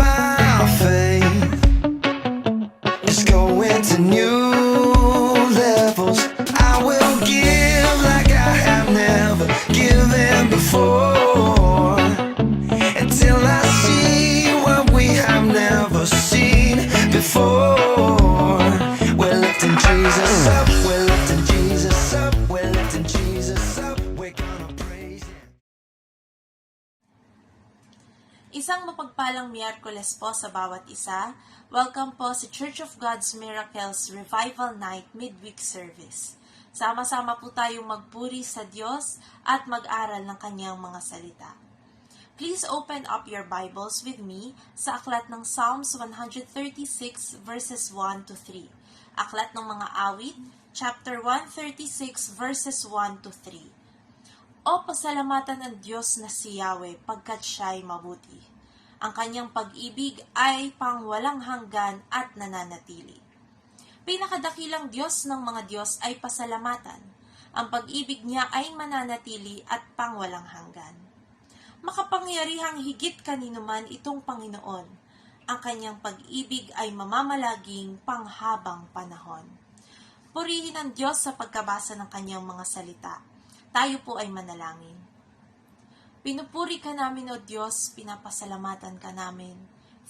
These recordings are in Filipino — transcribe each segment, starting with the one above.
my faith is going to new levels. I will give like I have never given before, until I see what we have never seen before. We're lifting Jesus up, we're lifting Jesus up, we're lifting Jesus up, we're gonna praise Him. Isang mapagpalang Miyerkules po sa bawat isa. Welcome po sa Church of God's Miracles Revival Night Midweek Service. Sama-sama po tayong magpuri sa Diyos at mag-aral ng Kanyang mga salita. Please open up your Bibles with me sa aklat ng Psalms 136 verses 1 to 3. Aklat ng mga awit, chapter 136 verses 1 to 3. O pasalamatan ng Diyos na si Yahweh pagkat siya'y mabuti. Ang kanyang pag-ibig ay pangwalang hanggan at nananatili. Pinakadakilang Diyos ng mga Diyos ay pasalamatan. Ang pag-ibig niya ay mananatili at pangwalang hanggan. Makapangyarihang higit kaninuman itong Panginoon. Ang kanyang pag-ibig ay mamamalaging panghabang panahon. Purihin ang Diyos sa pagkabasa ng kanyang mga salita. Tayo po ay manalangin. Pinupuri ka namin, O Diyos, pinapasalamatan ka namin.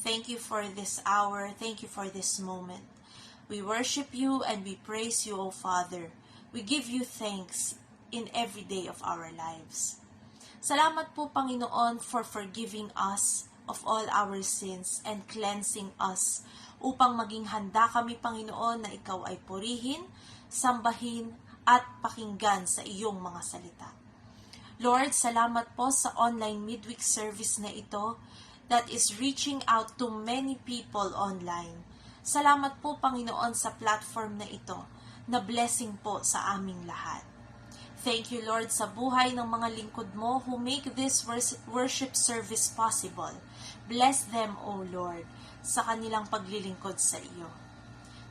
Thank you for this hour, thank you for this moment. We worship you and we praise you, O Father. We give you thanks in every day of our lives. Salamat po, Panginoon, for forgiving us of all our sins and cleansing us upang maging handa kami, Panginoon, na ikaw ay purihin, sambahin, at pakinggan sa iyong mga salita. Lord, salamat po sa online midweek service na ito that is reaching out to many people online. Salamat po, Panginoon, sa platform na ito na blessing po sa aming lahat. Thank you, Lord, sa buhay ng mga lingkod mo who make this worship service possible. Bless them, O Lord, sa kanilang paglilingkod sa iyo.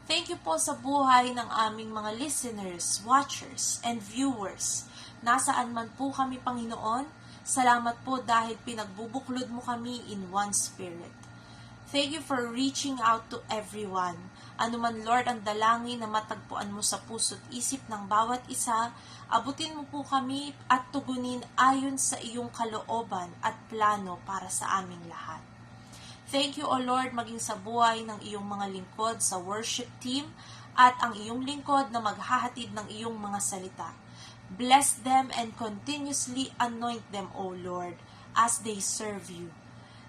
Thank you po sa buhay ng aming mga listeners, watchers, and viewers. Nasaan man po kami, Panginoon, salamat po dahil pinagbubuklod mo kami in one spirit. Thank you for reaching out to everyone. Ano man, Lord, ang dalangin na matagpuan mo sa puso't isip ng bawat isa, abutin mo po kami at tugunin ayon sa iyong kalooban at plano para sa aming lahat. Thank you, O Lord, maging sa buhay ng iyong mga lingkod sa worship team at ang iyong lingkod na maghahatid ng iyong mga salita. Bless them and continuously anoint them, O Lord, as they serve you.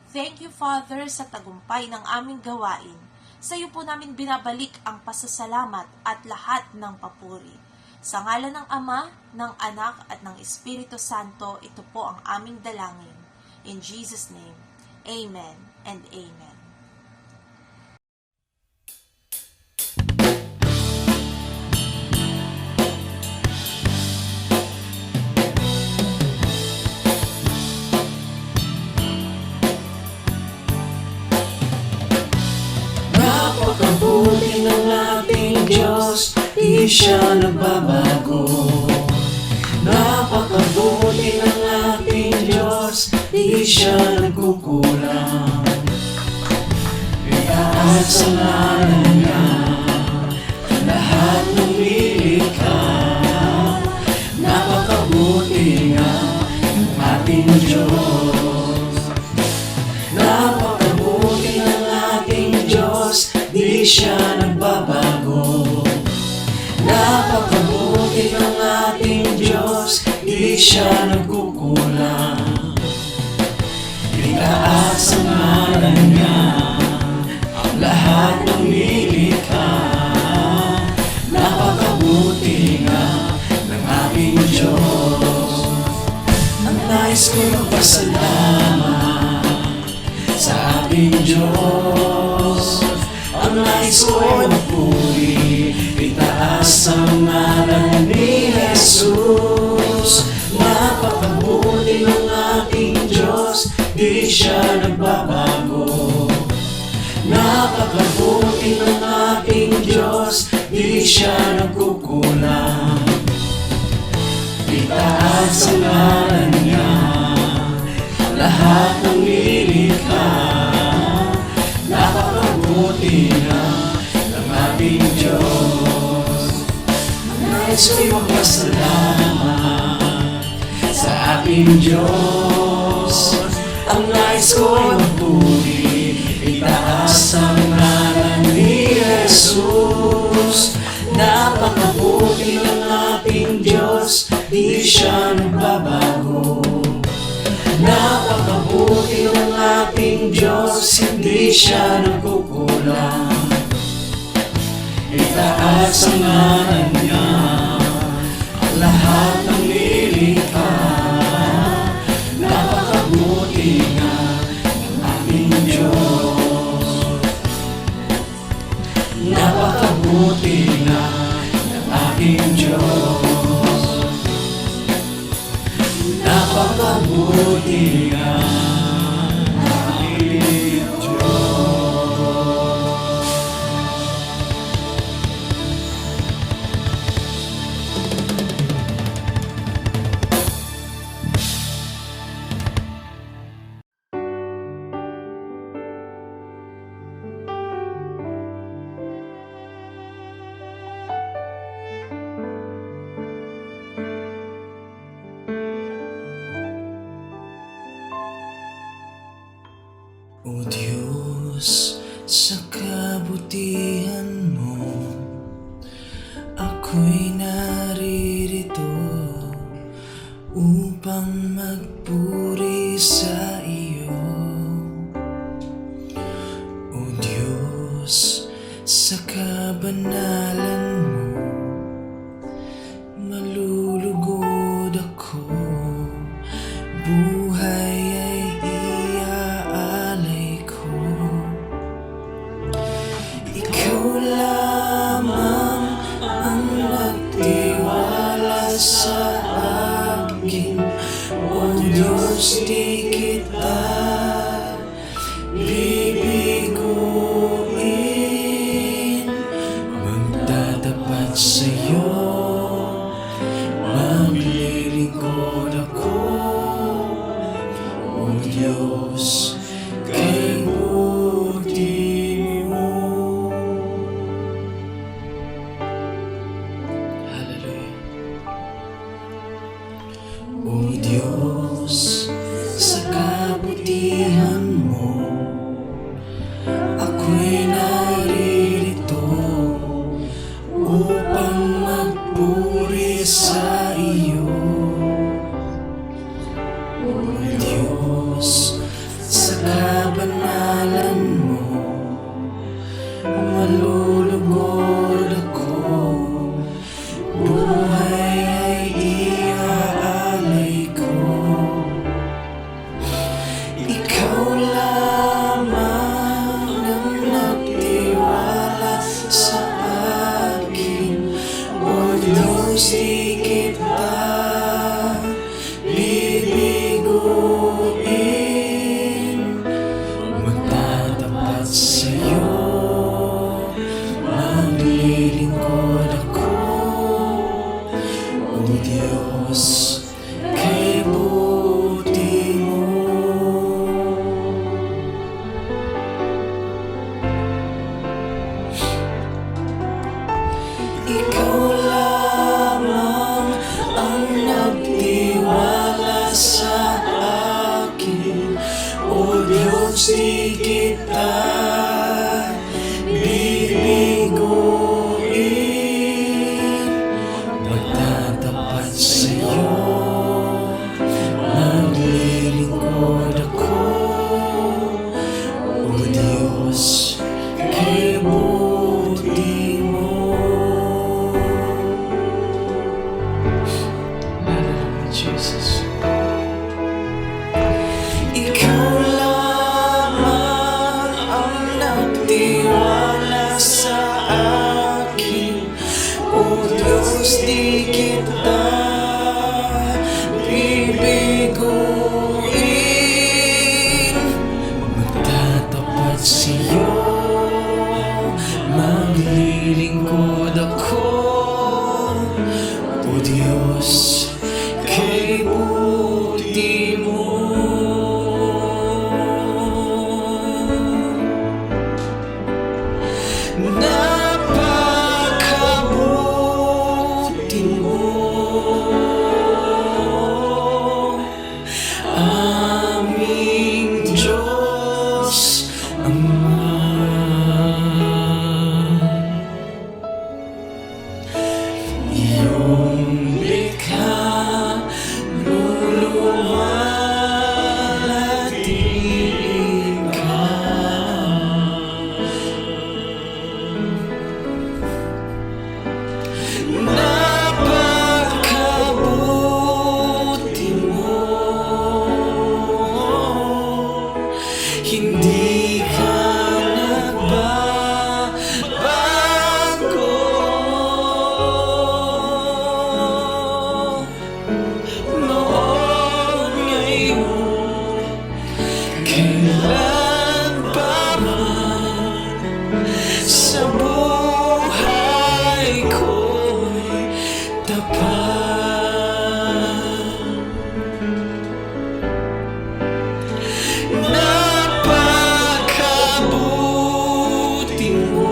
Thank you, Father, sa tagumpay ng aming gawain. Sa iyo po namin binabalik ang pasasalamat at lahat ng papuri. Sa ngalan ng Ama, ng Anak at ng Espiritu Santo, ito po ang aming dalangin. In Jesus' name, Amen and Amen. Napakabuti ng ating Diyos, di siya nagbabago. Napakabuti ng ating Diyos, di siya nagkukulang. Itaas sa ngalan niya lahat ng nilikha. Napakabuti nga ng ating Diyos. Napakabuti ng ating Diyos, di siya nagbabago. Napakabuti ng ating Diyos, di siya nagkukulang. Itaas sa ngalan niya ang lahat ng nilikha. Napakabuti nga ng ating Diyos. Ang nais ko magpasalamat sa ating Diyos. Ang nais ko ay magpuri, itaas ang ngalan ni Jesus. Napakabuti ng ating Diyos, di siya nagbabago. Napakabuti ng ating Diyos, di siya nagkukulang. Itaas ang ngalan niya lahat ng nilikha. Nais ko'y magpasalamat sa aking Diyos. Ang nais ko'y magpuri, itaas ang ngalan ni Jesus. Napakabuti ng ating Diyos, di siya nagbabago. Napakabuti ng ating Diyos, hindi siya nagkukulang. Itaas ang ngalan niya, ang lahat ng nilikha. Napakabuti nga ng ating Diyos. Napakabuti nga ng ating Diyos. Napakabuti nga ng ating Diyos. O Diyos, sa kabutihan mo, ako'y naririto upang magpuri sa iyo. O Diyos, sa kabanalan mo, malulugod ako, buhay ay iaalay ko. Ikaw lamang ang nagtiwala sa akin, O Diyos, di kita bibiguin. Magtatapat sa'yo, maglilingkod ako, O Diyos, kay buti mo. Hallelujah. O Diyos, sa kabutihan mo, ako'y naririto upang magpuri sa iyo. O Diyos, sa kabanalan mo, malulugod ako, buhay ay iaalay ko. Ikaw lamang ang nagtiwala sa akin, O Diyos, di kita bibiguin. Magtatapat sa'yo, maglilingkod ako, O Diyos, kay buti mo. Ikaw lamang ang nagtiwala sa akin, O Diyos, di kita bibiguin. Magtatapat sa'yo, maglilingkod ako, O Diyos, kay buti mo. Hallelujah, Jesus. Ikaw lamang ang nagtiwala sa akin, O Diyos, di kita bibiguin. Magtatapat sa'yo, maglilingkod ako, O Diyos, kay buti mo. Napakabuti Iyong likha, luluwalhatiin ka. Napakabuti mo, hindi ka nagbabago. Noon, ngayon, kailan pa man sa buhay ko'y tapat. Napakabuti mo,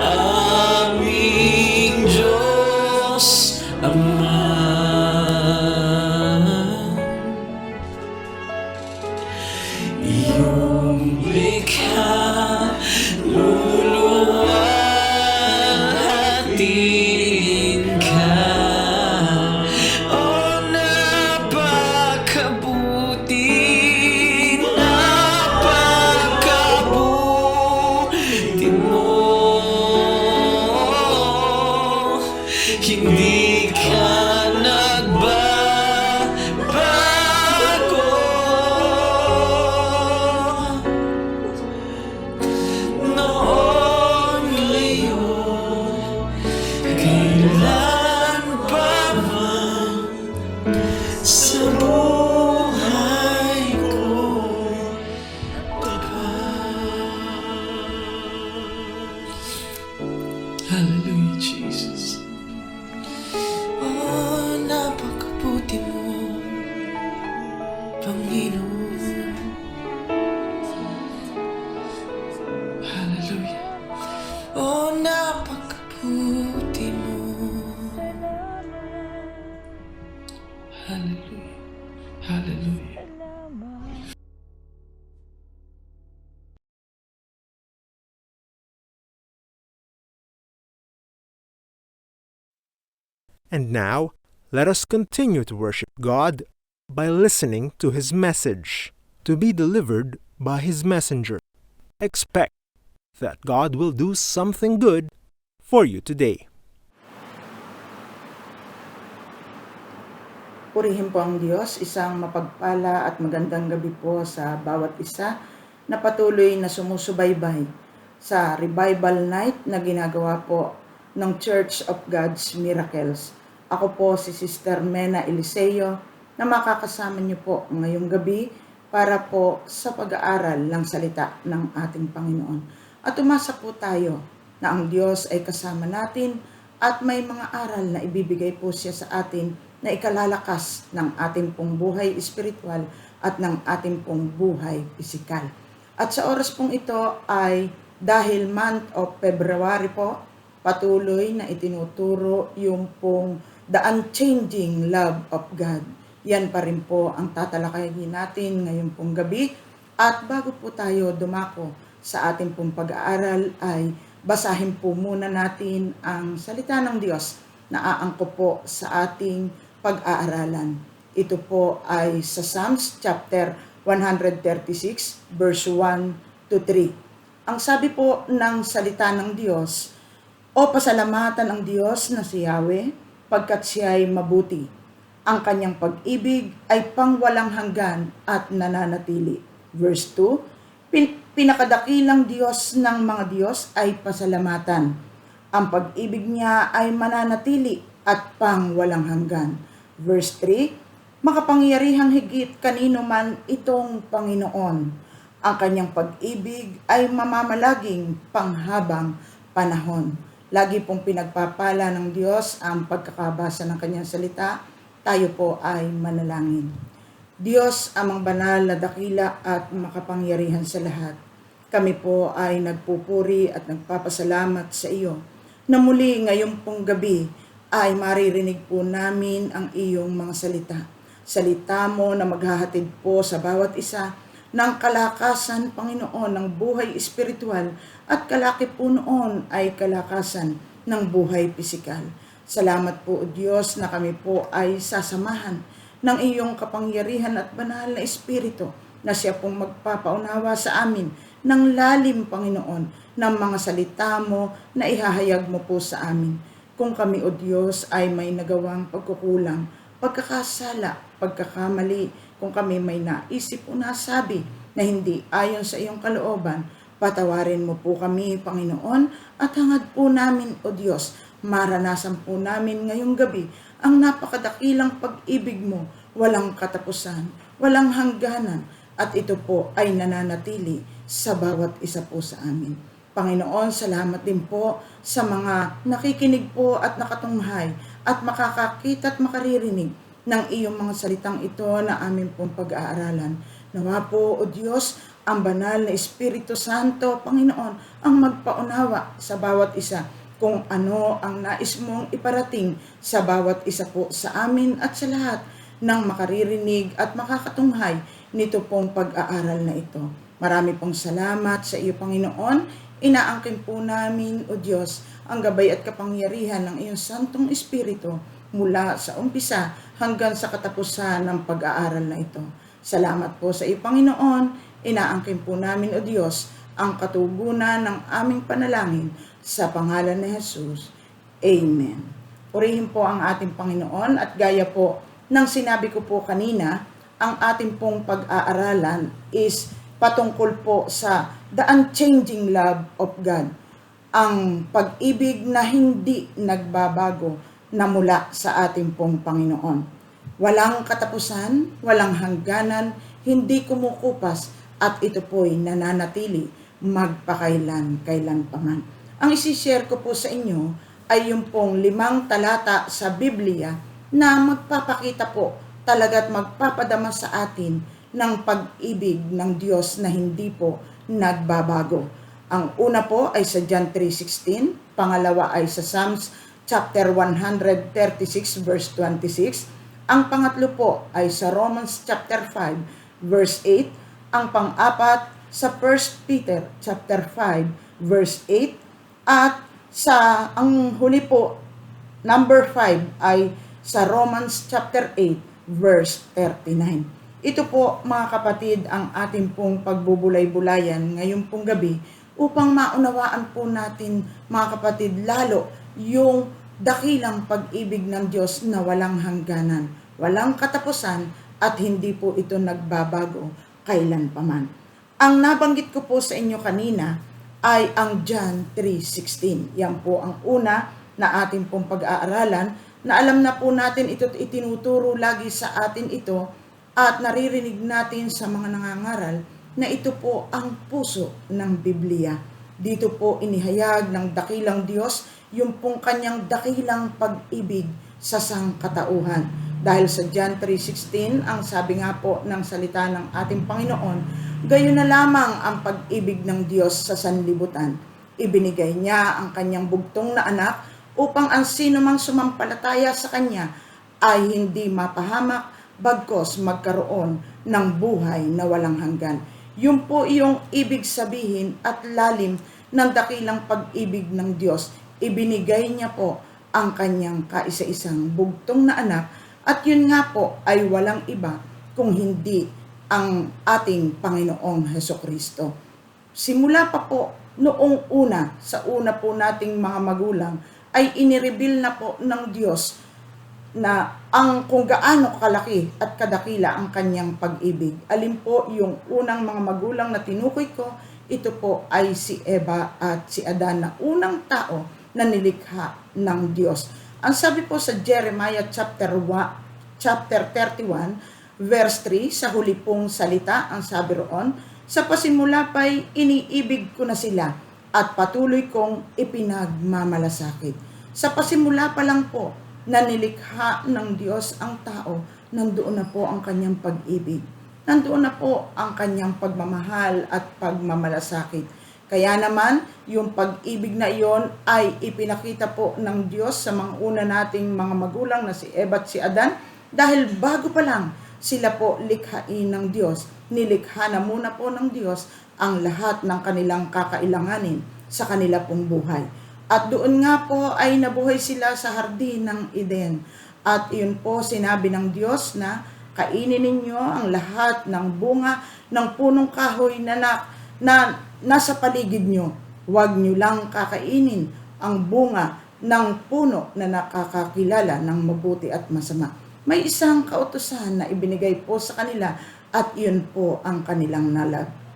aming Diyos Ama. Iyong likha, luluwalhatiin ka. Oh, napakabuti, napakabuti mo. Hindi ka nagbabago. Noon, ngayon, kailan pa man sa buhay ko'y tapat. Hallelujah, Jesus. Oh, napakabuti mo, Panginoon. Hallelujah. Oh, napakabuti mo. Hallelujah. Hallelujah. And now, let us continue to worship God by listening to His message, to be delivered by His messenger. Expect that God will do something good for you today. Purihin po ang Diyos, isang mapagpala at magandang gabi po sa bawat isa na patuloy na sumusubaybay sa Revival Night na ginagawa po ng Church of God's Miracles. Ako po si Sister Mena Eliseo na makakasama niyo po ngayong gabi para po sa pag-aaral ng salita ng ating Panginoon. At umasa po tayo na ang Diyos ay kasama natin at may mga aral na ibibigay po siya sa atin na ikalalakas ng ating pong buhay espiritual at ng ating pong buhay pisikal. At sa oras pong ito ay dahil month of February po, patuloy na itinuturo yung pong the unchanging love of God. Yan pa rin po ang tatalakayin natin ngayong pong gabi. At bago po tayo dumako sa ating pong pag-aaral ay basahin po muna natin ang salita ng Diyos na aangkop po sa ating pag-aaralan. Ito po ay sa Psalms chapter 136 verse 1 to 3. Ang sabi po ng salita ng Diyos, O pasalamatan ang Diyos na si Yahweh, pagkat siya ay mabuti. Ang kanyang pag-ibig ay pangwalang hanggan at nananatili. Verse 2, Pinakadakilang Diyos ng mga Diyos ay pasalamatan. Ang pag-ibig niya ay mananatili at pangwalang hanggan. Verse 3, Makapangyarihang higit kanino man itong Panginoon. Ang kanyang pag-ibig ay mamamalaging panghabang panahon. Lagi pong pinagpapala ng Diyos ang pagkakabasa ng kanyang salita. Tayo po ay manalangin. Diyos, amang banal na dakila at makapangyarihan sa lahat. Kami po ay nagpupuri at nagpapasalamat sa iyo na muli ngayong pong gabi ay maririnig po namin ang iyong mga salita. Salita mo na maghahatid po sa bawat isa ng kalakasan, Panginoon, ng buhay espiritual at kalaki po noon ay kalakasan ng buhay pisikal. Salamat po, O Diyos, na kami po ay sasamahan ng iyong kapangyarihan at banal na espiritu na siya pong magpapaunawa sa amin ng lalim, Panginoon, ng mga salita mo na ihahayag mo po sa amin. Kung kami, O Diyos, ay may nagawang pagkukulang, pagkakasala, pagkakamali, kung kami may naisip o nasabi na hindi ayon sa iyong kalooban, patawarin mo po kami, Panginoon, at hangad po namin, O Diyos, maranasan po namin ngayong gabi ang napakadakilang pag-ibig mo, walang katapusan, walang hangganan, at ito po ay nananatili sa bawat isa po sa amin. Panginoon, salamat din po sa mga nakikinig po at nakatunghay at makakakita at makaririnig ng iyong mga salitang ito na amin pong pag-aaralan. Nawa po, O Diyos, ang banal na Espiritu Santo, Panginoon, ang magpaunawa sa bawat isa kung ano ang nais mong iparating sa bawat isa po sa amin at sa lahat ng makaririnig at makakatunghay nito pong pag-aaral na ito. Marami pong salamat sa iyo, Panginoon. Inaangkin po namin, O Diyos, ang gabay at kapangyarihan ng iyong Santong Espiritu mula sa umpisa hanggang sa katapusan ng pag-aaral na ito. Salamat po sa iyo, Panginoon. Inaangkin po namin, O Diyos, ang katugunan ng aming panalangin sa pangalan ni Jesus. Amen. Purihin po ang ating Panginoon at gaya po ng sinabi ko po kanina, ang ating pong pag-aaralan is patungkol po sa the unchanging love of God. Ang pag-ibig na hindi nagbabago na mula sa ating pong Panginoon. Walang katapusan, walang hangganan, hindi kumukupas at ito po'y nananatili magpakailan pa man. Ang isi-share ko po sa inyo ay yung pong 5 talata sa Biblia na magpapakita po talaga at magpapadama sa atin ng pag-ibig ng Diyos na hindi po nagbabago. Ang una po ay sa John 3:16, pangalawa ay sa Psalms chapter 136 verse 26, ang pangatlo po ay sa Romans chapter 5 verse 8, ang pang-apat sa 1 Peter chapter 5 verse 8, at sa ang huli po, number 5 ay sa Romans chapter 8 verse 39. Ito po, mga kapatid, ang ating pong pagbubulay-bulayan ngayon pong gabi upang maunawaan po natin, mga kapatid, lalo yung dakilang pag-ibig ng Diyos na walang hangganan, walang katapusan at hindi po ito nagbabago kailanpaman. Ang nabanggit ko po sa inyo kanina ay ang John 3:16. Yan po ang una na ating pong pag-aaralan na alam na po natin ito at itinuturo lagi sa atin ito at naririnig natin sa mga nangangaral na ito po ang puso ng Biblia. Dito po inihayag ng dakilang Diyos yung pong kanyang dakilang pag-ibig sa sangkatauhan. Dahil sa John 3:16, ang sabi nga po ng salita ng ating Panginoon, gayon na lamang ang pag-ibig ng Diyos sa sanlibutan. Ibinigay niya ang kanyang bugtong na anak upang ang sino mang sumampalataya sa kanya ay hindi mapahamak, bagkos magkaroon ng buhay na walang hanggan. Yun po yung ibig sabihin at lalim ng dakilang pag-ibig ng Diyos. Ibinigay niya po ang kanyang kaisa-isang bugtong na anak at yun nga po ay walang iba kung hindi ang ating Panginoong Hesukristo. Simula pa po noong una, sa una po nating mga magulang, ay inireveal na po ng Diyos na ang kung gaano kalaki at kadakila ang kanyang pag-ibig. Alin po yung unang mga magulang na tinukoy ko, ito po ay si Eva at si Adan na unang tao na nilikha ng Diyos. Ang sabi po sa Jeremiah chapter 31, verse 3, sa huli pong salita, ang sabi roon, sa pasimula pa'y iniibig ko na sila at patuloy kong ipinagmamalasakit. Sa pasimula pa lang po na nilikha ng Diyos ang tao, nandoon na po ang kanyang pag-ibig. Nandoon na po ang kanyang pagmamahal at pagmamalasakit. Kaya naman, yung pag-ibig na iyon ay ipinakita po ng Diyos sa mga una nating mga magulang na si Eva at si Adan, dahil bago pa lang sila po likhain ng Diyos. Nilikha na muna po ng Diyos ang lahat ng kanilang kakailanganin sa kanila pong buhay. At doon nga po ay nabuhay sila sa hardin ng Eden. At yun po sinabi ng Diyos na kainin ninyo ang lahat ng bunga ng punong kahoy na nasa paligid nyo. Huwag nyo lang kakainin ang bunga ng puno na nakakakilala ng mabuti at masama. May isang kautusan na ibinigay po sa kanila at yun po ang kanilang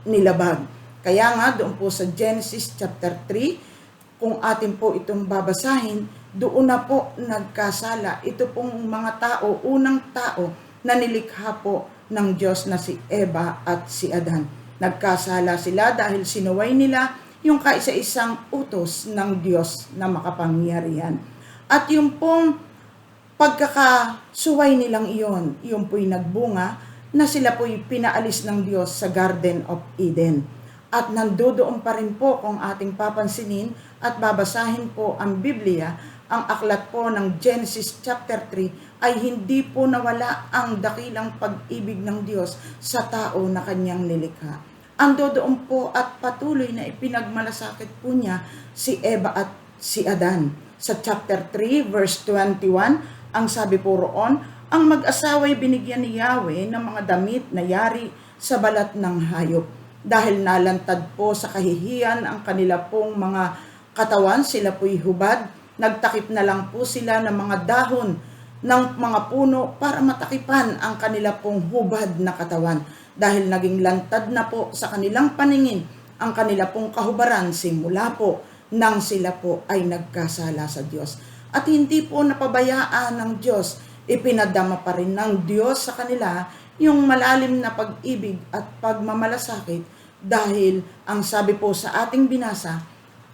nilabag. Kaya nga doon po sa Genesis chapter 3, kung atin po itong babasahin, doon na po nagkasala. Ito pong mga tao, unang tao na nilikha po ng Diyos na si Eva at si Adan. Nagkasala sila dahil sinuway nila yung kaisa-isang utos ng Diyos na makapangyarihan. At yung pong pagkakasuway nilang iyon, yung po'y nagbunga na sila po'y pinaalis ng Diyos sa Garden of Eden. At nandoon pa rin po kung ating papansinin at babasahin po ang Biblia, ang aklat po ng Genesis chapter 3 ay hindi po nawala ang dakilang pag-ibig ng Diyos sa tao na kanyang nilikha. Ando doon po at patuloy na ipinagmalasakit po niya si Eva at si Adan. Sa chapter 3 verse 21, ang sabi po roon, ang mag-asawa'y binigyan ni Yahweh ng mga damit na yari sa balat ng hayop. Dahil nalantad po sa kahihiyan ang kanila pong mga katawan, sila po'y hubad. Nagtakip na lang po sila ng mga dahon ng mga puno para matakipan ang kanila pong hubad na katawan. Dahil naging lantad na po sa kanilang paningin ang kanila pong kahubaran simula po nang sila po ay nagkasala sa Diyos. At hindi po napabayaan ng Diyos, ipinadama pa rin ng Diyos sa kanila yung malalim na pag-ibig at pagmamalasakit dahil ang sabi po sa ating binasa,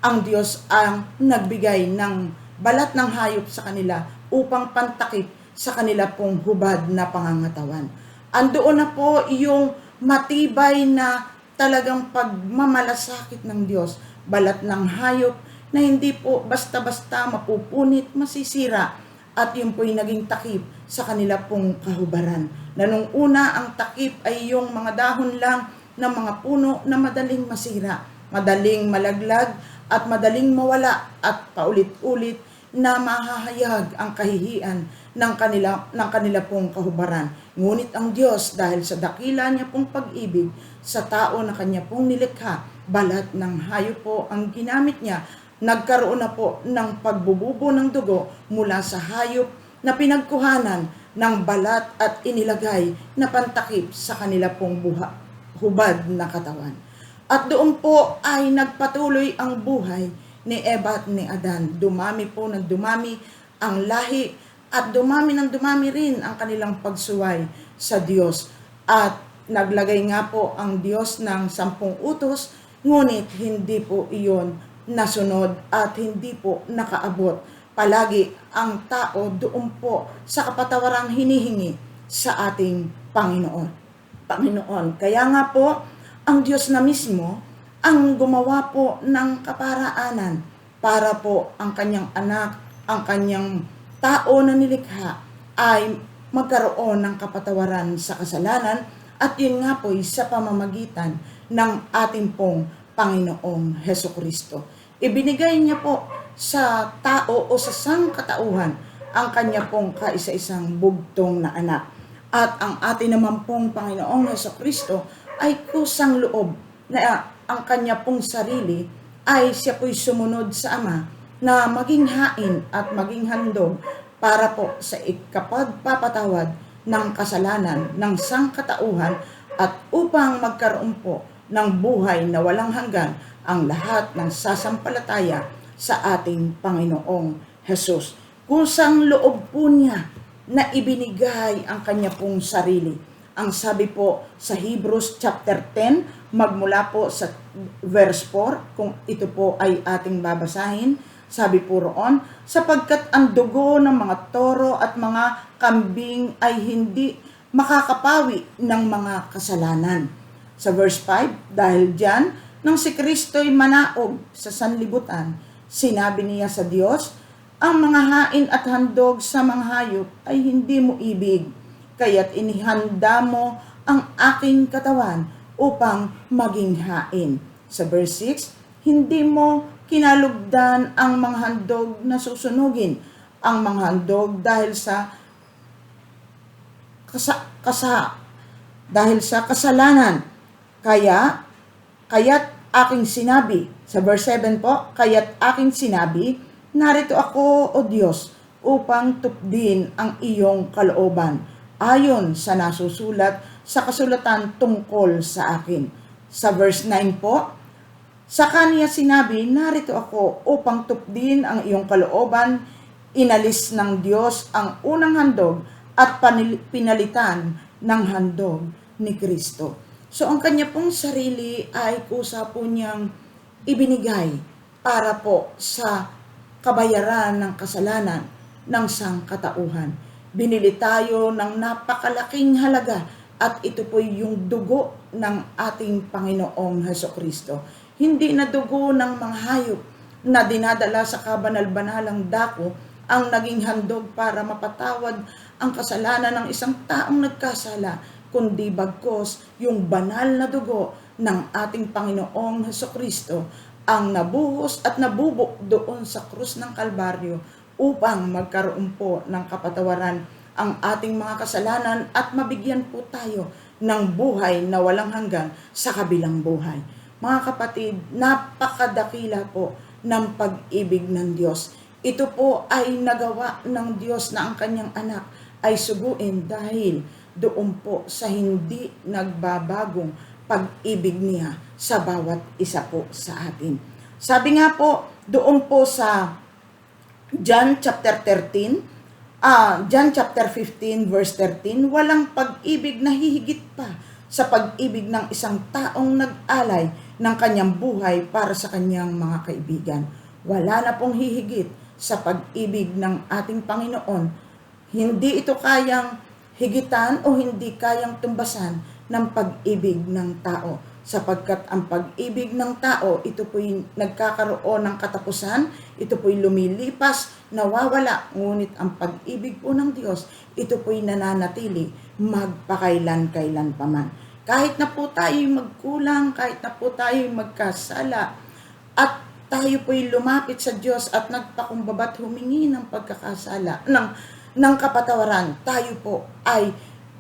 ang Diyos ang nagbigay ng balat ng hayop sa kanila upang pantakip sa kanila pong hubad na pangangatawan. Andoon na po yung matibay na talagang pagmamalasakit ng Diyos, balat ng hayop na hindi po basta-basta mapupunit, masisira, at yun po'y naging takip sa kanila pong kahubaran. Na nung una ang takip ay yung mga dahon lang ng mga puno na madaling masira, madaling malaglag at madaling mawala at paulit-ulit na mahahayag ang kahihiyan ng kanila pong kahubaran. Ngunit ang Diyos dahil sa dakila niya pong pag-ibig sa tao na kanya pong nilikha, balat ng hayop po ang ginamit niya. Nagkaroon na po ng pagbububo ng dugo mula sa hayop na pinagkuhanan ng balat at inilagay na pantakip sa kanila pong hubad na katawan. At doon po ay nagpatuloy ang buhay ni Eva at ni Adan. Dumami po ng dumami ang lahi at dumami ng dumami rin ang kanilang pagsuway sa Diyos. At naglagay nga po ang Diyos ng 10 utos, ngunit hindi po iyon nasunod at hindi po nakaabot. Palagi ang tao doon po sa kapatawarang hinihingi sa ating Panginoon. Kaya nga po, ang Diyos na mismo ang gumawa po ng kaparaanan para po ang kanyang anak, ang kanyang tao na nilikha ay magkaroon ng kapatawaran sa kasalanan at yun nga po sa pamamagitan ng ating pong Panginoong Hesukristo. Ibinigay niya po sa tao o sa sangkatauhan ang kanya pong kaisa-isang bugtong na anak. At ang ating naman pong Panginoong Hesukristo ay kusang loob na ang kanya pong sarili ay siya po'y sumunod sa Ama na maging hain at maging handog para po sa ikapagpapatawad ng kasalanan ng sangkatauhan at upang magkaroon po ng buhay na walang hanggan ang lahat ng sasampalataya sa ating Panginoong Hesus. Kusang loob po niya na ibinigay ang kanya pong sarili. Ang sabi po sa Hebrews chapter 10, magmula po sa verse 4, kung ito po ay ating babasahin, sabi po roon, sapagkat ang dugo ng mga toro at mga kambing ay hindi makakapawi ng mga kasalanan. Sa verse 5, dahil dyan, nang si Kristo'y manaog sa sanlibutan, sinabi niya sa Diyos, ang mga hain at handog sa mga hayop ay hindi mo ibig. kaya't inihanda mo ang aking katawan upang maging hain. Sa verse 6, hindi mo kinalugdan ang mga handog na susunugin, ang mga handog dahil sa kasalanan. Kaya't aking sinabi, sa verse 7 po, kaya't aking sinabi, narito ako, O Diyos, upang tupdin ang iyong kalooban, ayon sa nasusulat sa kasulatan tungkol sa akin. Sa verse 9 po, sa kanya sinabi, narito ako upang tupdin ang iyong kalooban, inalis ng Diyos ang unang handog at pinalitan ng handog ni Kristo. So ang kanya pong sarili ay kusa po niyang ibinigay para po sa kabayaran ng kasalanan ng sangkatauhan. Binili tayo ng napakalaking halaga at ito po yung dugo ng ating Panginoong Hesukristo. Hindi na dugo ng mga hayop na dinadala sa kabanal-banalang dako ang naging handog para mapatawad ang kasalanan ng isang taong nagkasala, kundi bagkos yung banal na dugo ng ating Panginoong Hesukristo ang nabuhos at nabubok doon sa krus ng Kalbaryo upang magkaroon po ng kapatawaran ang ating mga kasalanan at mabigyan po tayo ng buhay na walang hanggan sa kabilang buhay. Mga kapatid, napakadakila po ng pag-ibig ng Diyos. Ito po ay nagawa ng Diyos na ang kanyang anak ay suguin dahil doon po sa hindi nagbabagong pag-ibig niya sa bawat isa po sa atin. Sabi nga po, doon po sa John chapter 15 verse 13, walang pag-ibig na hihigit pa sa pag-ibig ng isang taong nag-alay ng kanyang buhay para sa kanyang mga kaibigan. Wala na pong hihigit sa pag-ibig ng ating Panginoon. Hindi ito kayang higitan o hindi kayang tumbasan ng pag-ibig ng tao. Sapagkat ang pag-ibig ng tao, ito po'y nagkakaroon ng katapusan, ito po'y lumilipas, nawawala. Ngunit ang pag-ibig po ng Diyos, ito po'y nananatili magpakailan-kailan paman. Kahit na po tayo'y magkulang, kahit na po tayo'y magkasala, at tayo po'y lumapit sa Diyos at nagpakumbaba at humingi ng pagkakasala, ng kapatawaran, tayo po ay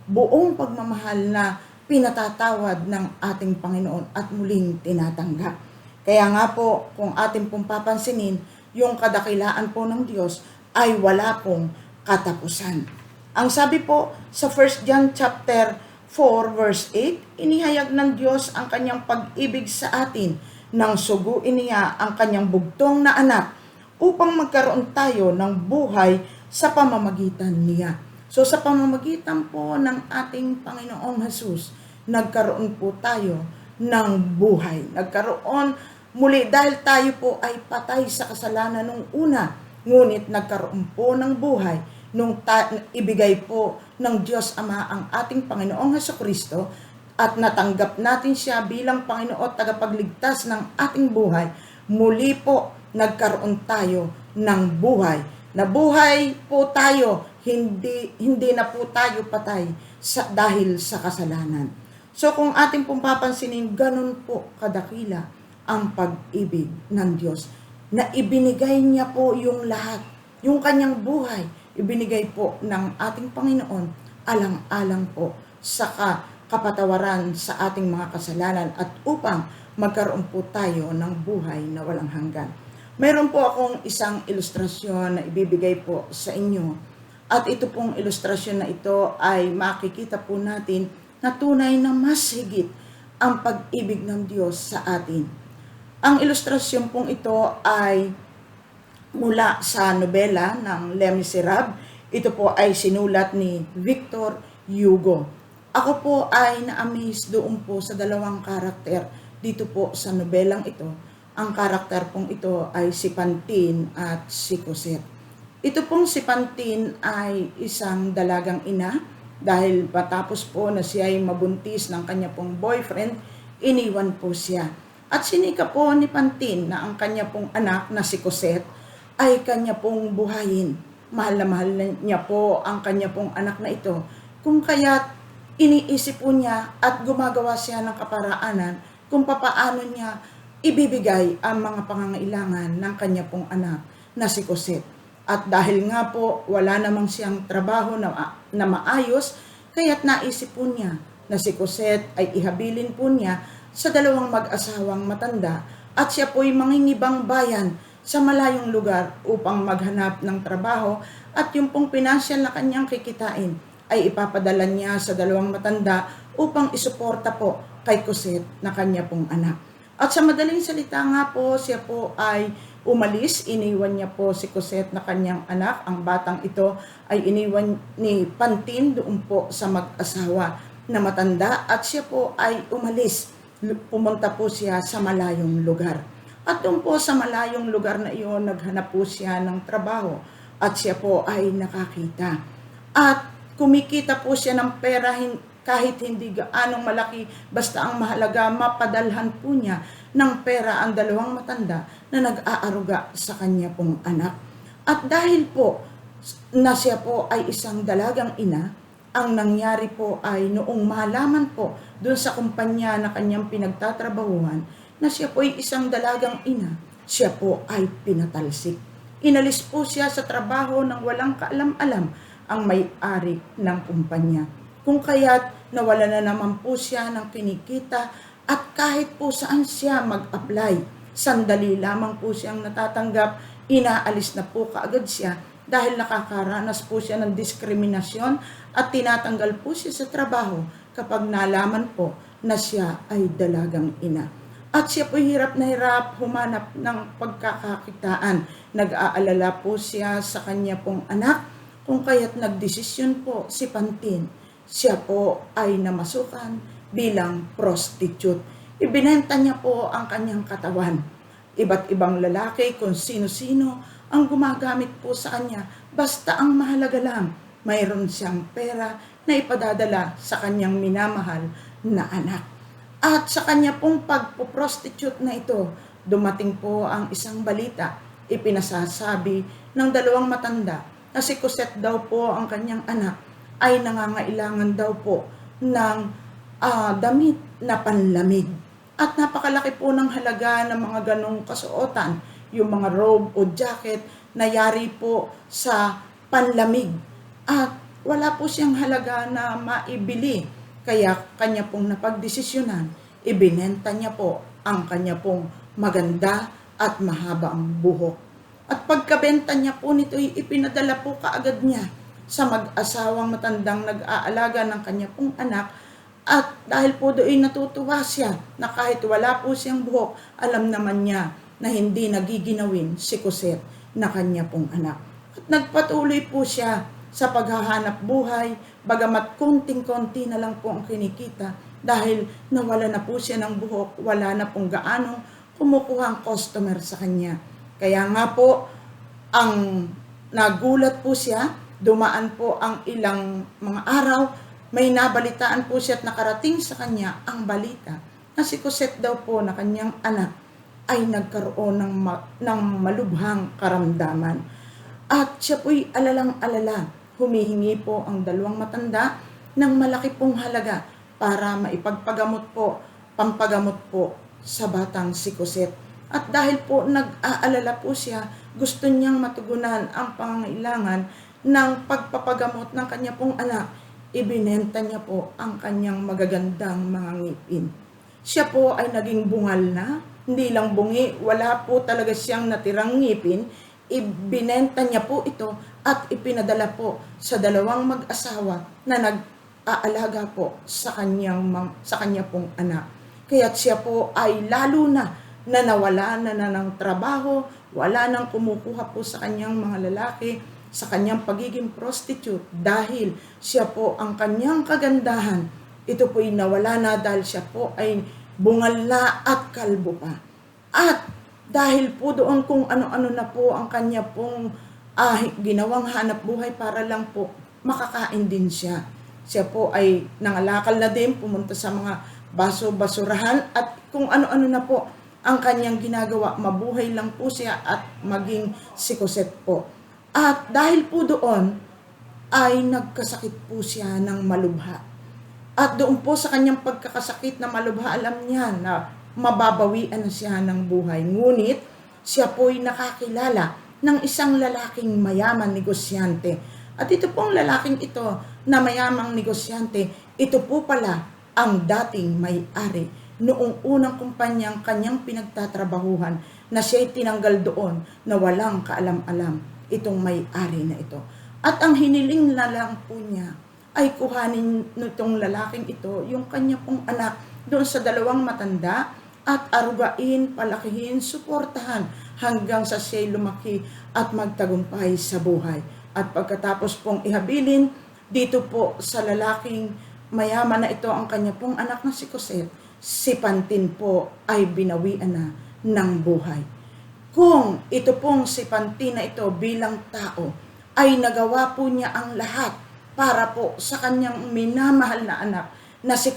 buong pagmamahal na pinatatawad ng ating Panginoon at muling tinatanggap. Kaya nga po, kung ating pong papansinin, yung kadakilaan po ng Diyos ay wala pong katapusan. Ang sabi po sa 1 John chapter 4 verse 8, inihayag ng Diyos ang kanyang pag-ibig sa atin nang suguin niya ang kanyang bugtong na anak upang magkaroon tayo ng buhay sa pamamagitan niya. So sa pamamagitan po ng ating Panginoong Jesus, nagkaroon po tayo ng buhay. Nagkaroon muli dahil tayo po ay patay sa kasalanan nung una. Ngunit nagkaroon po ng buhay nung ibigay po ng Diyos Ama ang ating Panginoong Hesukristo at natanggap natin siya bilang Panginoon at tagapagligtas ng ating buhay. Muli po nagkaroon tayo ng buhay. Nabuhay po tayo, hindi na po tayo patay dahil sa kasalanan. So kung ating pong papansinin, ganun po kadakila ang pag-ibig ng Diyos na ibinigay niya po yung lahat, yung kanyang buhay, ibinigay po ng ating Panginoon alang-alang po sa kapatawaran sa ating mga kasalanan at upang magkaroon po tayo ng buhay na walang hanggan. Mayroon po akong isang ilustrasyon na ibibigay po sa inyo. At ito pong ilustrasyon na ito ay makikita po natin na tunay na mas higit ang pag-ibig ng Diyos sa atin. Ang ilustrasyon pong ito ay mula sa nobela ng Les Miserables. Ito po ay sinulat ni Victor Hugo. Ako po ay na-amaze doon po sa dalawang karakter dito po sa nobelang ito. Ang karakter pong ito ay si Pantine at si Cosette. Ito pong si Pantine ay isang dalagang ina dahil patapos po na siya ay mabuntis ng kanya pong boyfriend, iniwan po siya. At sinika po ni Pantine na ang kanya pong anak na si Cosette ay kanya pong buhayin. Mahal na niya po ang kanya pong anak na ito. kung kaya't iniisip po niya at gumagawa siya ng kaparaanan kung papaano niya ibibigay ang mga pangangailangan ng kanya pong anak na si Cosette. At dahil nga po wala namang siyang trabaho na maayos, kaya't naisip po niya na si Cosette ay ihabilin po niya sa dalawang mag-asawang matanda at siya po'y mangingibang bayan sa malayong lugar upang maghanap ng trabaho at yung pong pinansyal na kanyang kikitain ay ipapadala niya sa dalawang matanda upang isuporta po kay Cosette na kanya pong anak. At sa madaling salita nga po, siya po ay umalis, iniwan niya po si Cosette na kanyang anak. Ang batang ito ay iniwan ni Pantin doon po sa mag-asawa na matanda at siya po ay umalis. Pumunta po siya sa malayong lugar. At doon po sa malayong lugar na iyon, naghanap po siya ng trabaho at siya po ay nakakita. At kumikita po siya ng pera kahit hindi gaanong malaki, basta ang mahalaga, mapadalhan po niya ng pera ang dalawang matanda na nag-aaruga sa kanya pong anak. At dahil po na siya po ay isang dalagang ina, ang nangyari po ay noong malaman po doon sa kumpanya na kanyang pinagtatrabahuhan na siya po ay isang dalagang ina, siya po ay pinatalsik. Inalis po siya sa trabaho ng walang kaalam-alam ang may-ari ng kumpanya. Kung kaya't nawala na naman po siya ng kinikita at kahit po saan siya mag-apply, sandali lamang po siyang natatanggap, inaalis na po kaagad siya dahil nakakaranas po siya ng diskriminasyon at tinatanggal po siya sa trabaho kapag nalaman po na siya ay dalagang ina. At siya po hirap na hirap humanap ng pagkakakitaan. Nag-aalala po siya sa kanya pong anak, kung kaya't nagdesisyon po si Pantin. Siya po ay namasukan bilang prostitute. Ibinenta niya po ang kanyang katawan. Iba't ibang lalaki, kung sino-sino ang gumagamit po sa kanya. Basta ang mahalaga lang, mayroon siyang pera na ipadadala sa kanyang minamahal na anak. At sa kanya pong pagpo-prostitute na ito, dumating po ang isang balita. Ipinasasabi ng dalawang matanda na si Cosette daw po ang kanyang anak ay nangangailangan daw po ng damit na panlamig. At napakalaki po ng halaga ng mga ganong kasuotan, yung mga robe o jacket na yari po sa panlamig. At wala po siyang halaga na maibili, kaya kanya pong napagdesisyonan, ibinenta niya po ang kanya pong maganda at mahabang buhok. At pagkabenta niya po nito, ipinadala po kaagad niya sa mag-asawang matandang nag-aalaga ng kanya pong anak. At dahil po doon natutuwa siya na kahit wala po siyang buhok, alam naman niya na hindi nagiginawin si Cosette na kanya pong anak. At nagpatuloy po siya sa paghahanap buhay, bagamat konting-konti na lang po ang kinikita dahil nawala na po siya ng buhok, wala na pong gaanong kumukuha ang customer sa kanya. Kaya nga po, ang nagulat po siya, dumaan po ang ilang mga araw, may nabalitaan po siya at nakarating sa kanya ang balita na si Cosette daw po na kanyang anak ay nagkaroon ng malubhang karamdaman. At siya po'y alalang-alala, humihingi po ang dalawang matanda ng malaki pong halaga para maipagpagamot po, pampagamot po sa batang si Cosette. At dahil po nag-aalala po siya, gusto niyang matugunan ang pangangailangan ng pagpapagamot ng kanya pong anak, ibinenta niya po ang kanyang magagandang mga ngipin. Siya po ay naging bungal na, hindi lang bungi, wala po talaga siyang natirang ngipin, ibinenta niya po ito at ipinadala po sa dalawang mag-asawa na nag-aalaga po sa kanya pong anak. Kaya siya po ay lalo na nawala na ng trabaho, wala nang kumukuha po sa kanyang mga lalaki, sa kanyang pagiging prostitute dahil siya po ang kanyang kagandahan. Ito po'y nawala na dahil siya po ay bungal na at kalbo pa. At dahil po doon kung ano-ano na po ang kanya pong ginawang hanap buhay para lang po makakain din siya. Siya po ay nangalakal na din, pumunta sa mga basurahan at kung ano-ano na po ang kanyang ginagawa. Mabuhay lang po siya at maging si Cosette po. At dahil po doon, ay nagkasakit po siya ng malubha. At doon po sa kanyang pagkakasakit na malubha, alam niya na mababawian na siya ng buhay. Ngunit siya po'y nakakilala ng isang lalaking mayaman negosyante. At ito pong lalaking ito na mayamang negosyante, ito po pala ang dating may-ari noong unang kumpanyang kanyang pinagtatrabahuhan na siya'y tinanggal doon na walang kaalam-alam itong may-ari na ito. At ang hiniling na lang po niya ay kuhanin nitong lalaking ito yung kanya pong anak doon sa dalawang matanda at arugain, palakihin, suportahan hanggang sa siya'y lumaki at magtagumpay sa buhay. At pagkatapos pong ihabilin dito po sa lalaking mayaman na ito ang kanya pong anak na si Cosette, si Pantin po ay binawian na ng buhay. Kung ito pong si Pantin na ito bilang tao ay nagawa po niya ang lahat para po sa kanyang minamahal na anak na si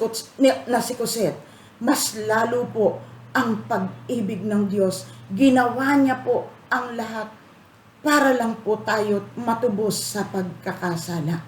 Cosette, mas lalo po ang pag-ibig ng Diyos. Ginawa niya po ang lahat para lang po tayo matubos sa pagkakasala.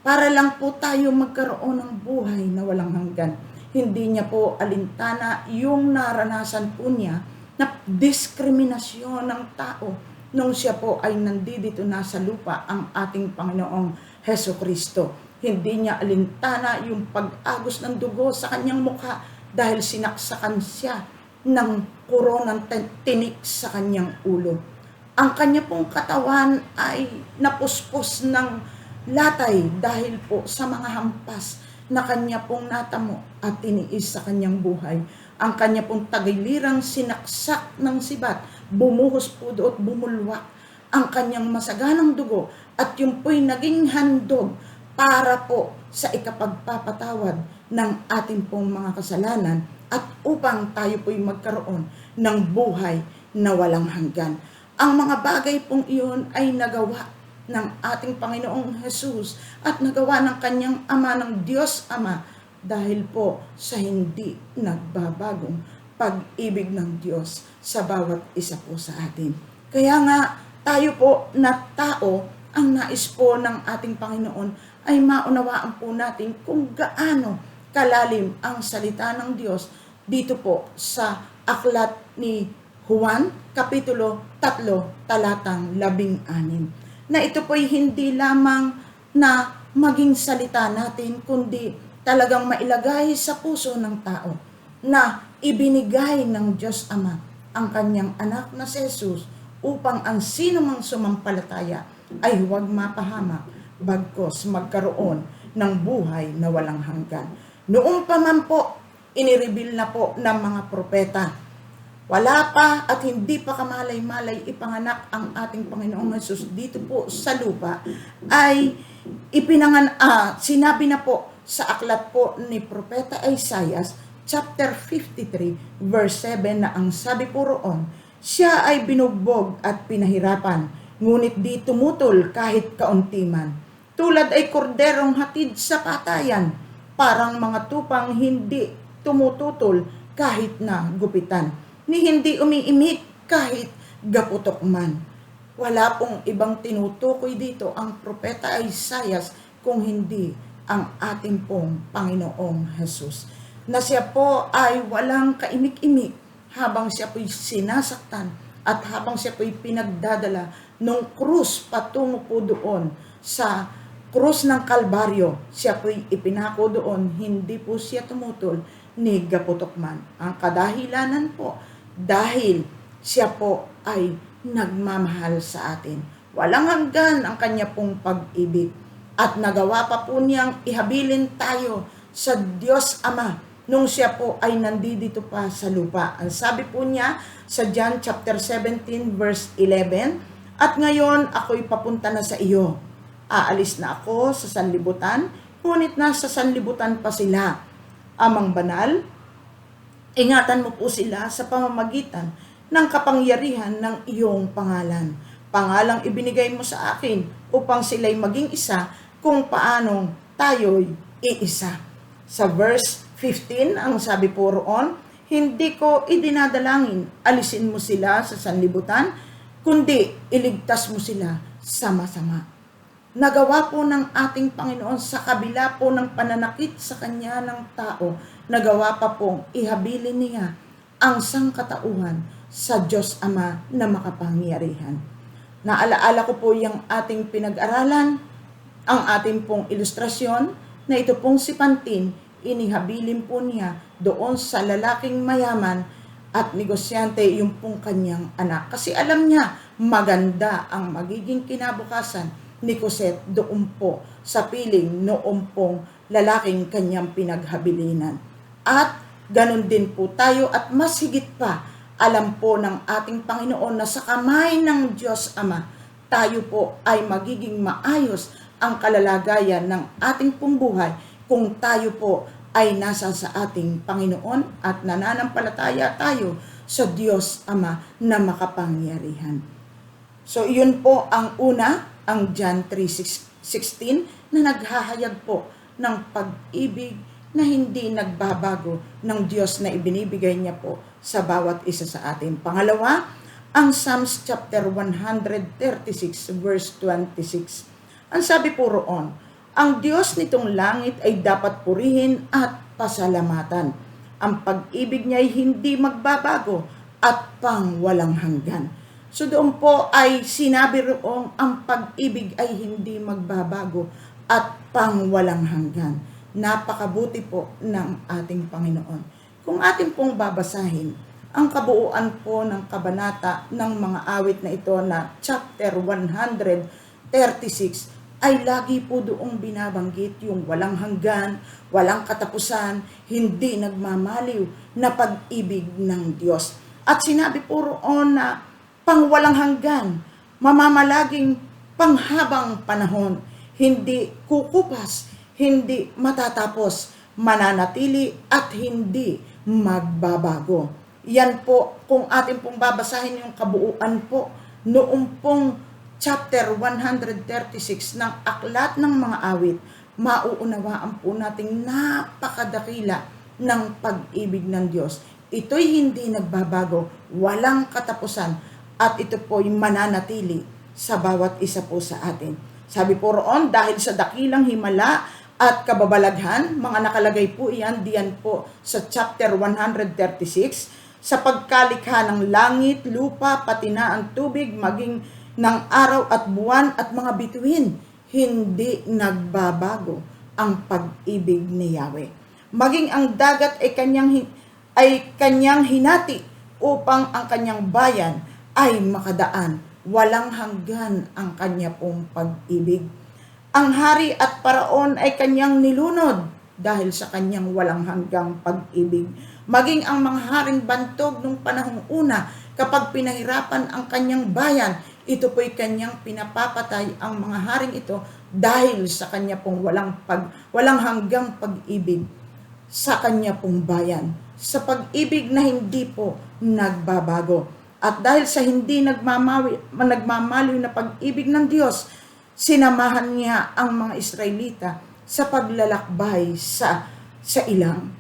Para lang po tayo magkaroon ng buhay na walang hanggan. Hindi niya po alintana yung naranasan po niya na diskriminasyon ng tao nung siya po ay nandito na sa lupa ang ating Panginoong Hesukristo. Hindi niya alintana yung pag-agos ng dugo sa kanyang mukha dahil sinaksakan siya ng koronang tinik sa kanyang ulo. Ang kanya pong katawan ay napuspos ng latay dahil po sa mga hampas na kanya pong natamo at tiniis sa kanyang buhay. Ang kanya pong tagilirang sinaksak ng sibat, bumuhos po doon, bumulwak ang kanyang masaganang dugo at yung po'y naging handog para po sa ikapagpapatawad ng ating pong mga kasalanan at upang tayo po'y magkaroon ng buhay na walang hanggan. Ang mga bagay pong iyon ay nagawa ng ating Panginoong Jesus at nagawa ng kanyang Ama, ng Diyos Ama, dahil po sa hindi nagbabagong pag-ibig ng Diyos sa bawat isa po sa atin. Kaya nga tayo po na tao, ang nais po ng ating Panginoon ay maunawaan po natin kung gaano kalalim ang salita ng Diyos dito po sa aklat ni Juan, Kapitulo 3, talatang 16. Na ito po'y hindi lamang na maging salita natin, kundi talagang mailagay sa puso ng tao na ibinigay ng Diyos Ama ang kanyang anak na si Jesus upang ang sino mang sumampalataya ay huwag mapahamak, bagkos magkaroon ng buhay na walang hanggan. Noong pa man po, inireveal na po ng mga propeta. Wala pa at hindi pa kamalay-malay ipanganak ang ating Panginoong Jesus dito po sa lupa, ay sinabi na po sa aklat po ni Propeta Isaiah, chapter 53, verse 7, na ang sabi po roon, siya ay binugbog at pinahirapan, ngunit di tumutol kahit kaunti man. Tulad ay korderong hatid sa patayan, parang mga tupang hindi tumututol kahit na gupitan, ni hindi umiimik kahit gaputok man. Wala pong ibang tinutukoy dito ang Propeta Isaiah kung hindi ang ating pong Panginoong Jesus. Na siya po ay walang kaimik-imik habang siya po'y sinasaktan at habang siya po'y pinagdadala ng krus patungo po doon sa krus ng Kalbaryo. Siya po'y ipinako doon, hindi po siya tumutol ni gaputok man. Ang kadahilanan po, dahil siya po ay nagmamahal sa atin. Walang hanggan ang kanya pong pag-ibig. At nagawa pa po niyang ihabilin tayo sa Diyos Ama nung siya po ay nandito pa sa lupa. Ang sabi po niya sa John chapter 17 verse 11, at ngayon ako'y papunta na sa iyo. Aalis na ako sa sanlibutan, ngunit nasa sanlibutan pa sila. Amang banal, ingatan mo po sila sa pamamagitan ng kapangyarihan ng iyong pangalan. Pangalang ibinigay mo sa akin upang sila'y maging isa kung paanong tayo'y iisa. Sa verse 15, ang sabi po roon, hindi ko idinadalangin, alisin mo sila sa sanlibutan, kundi iligtas mo sila sa masama. nagawa po ng ating Panginoon sa kabila po ng pananakit sa kanya ng tao, nagawa pa pong ihabilin niya ang sangkatauhan sa Diyos Ama na makapangyarihan. Naalaala ko po yung ating pinag-aralan, ang ating pong ilustrasyon, na ito pong si Pantin, inihabilin po niya doon sa lalaking mayaman at negosyante yung pong kanyang anak. Kasi alam niya, maganda ang magiging kinabukasan ni Cosette doon po sa piling noong pong lalaking kanyang pinaghabilinan. At ganun din po tayo at mas higit pa, alam po ng ating Panginoon na sa kamay ng Diyos Ama, tayo po ay magiging maayos ang kalalagayan ng ating pong buhay kung tayo po ay nasa sa ating Panginoon at nananampalataya tayo sa Diyos Ama na makapangyarihan. So, yun po ang una, ang John 3:16 na naghahayag po ng pag-ibig na hindi nagbabago ng Diyos na ibinibigay niya po sa bawat isa sa atin. Pangalawa, ang Psalms chapter 136 verse 26. Ang sabi po roon, ang Diyos nitong langit ay dapat purihin at pasalamatan. Ang pag-ibig niya ay hindi magbabago at pang walang hanggan. So doon po ay sinabi roon, ang pag-ibig ay hindi magbabago at pang walang hanggan. Napakabuti po ng ating Panginoon. Kung ating pong babasahin, ang kabuuan po ng kabanata ng mga awit na ito na chapter 136, ay lagi po doong binabanggit yung walang hanggan, walang katapusan, hindi nagmamaliw na pag-ibig ng Diyos. At sinabi po roon na pang walang hanggan, mamamalaging panghabang panahon, hindi kukupas, hindi matatapos, mananatili at hindi magbabago. Yan po, kung atin pong babasahin yung kabuuan po, noong pong chapter 136 ng Aklat ng Mga Awit, mauunawaan po nating napakadakila ng pag-ibig ng Diyos. Ito'y hindi nagbabago, walang katapusan, at ito po'y mananatili sa bawat isa po sa atin. Sabi po roon, dahil sa dakilang himala at kababalaghan, mga nakalagay po iyan diyan po sa chapter 136, sa pagkalikha ng langit, lupa, pati na ang tubig, maging ng araw at buwan at mga bituin, hindi nagbabago ang pag-ibig ni Yahweh. Maging ang dagat ay kanyang hinati upang ang kanyang bayan ay makadaan. Walang hanggan ang kanya pong pag-ibig. Ang hari at paraon ay kanyang nilunod dahil sa kanyang walang hanggang pag-ibig. Maging ang mga haring bantog nung panahong una, kapag pinahirapan ang kanyang bayan, ito po'y kanyang pinapapatay ang mga haring ito dahil sa kanya pong walang hanggang pag-ibig sa kanya pong bayan. Sa pag-ibig na hindi po nagbabago. At dahil sa hindi nagmamaliw na pag-ibig ng Diyos, sinamahan niya ang mga Israelita sa paglalakbay sa ilang.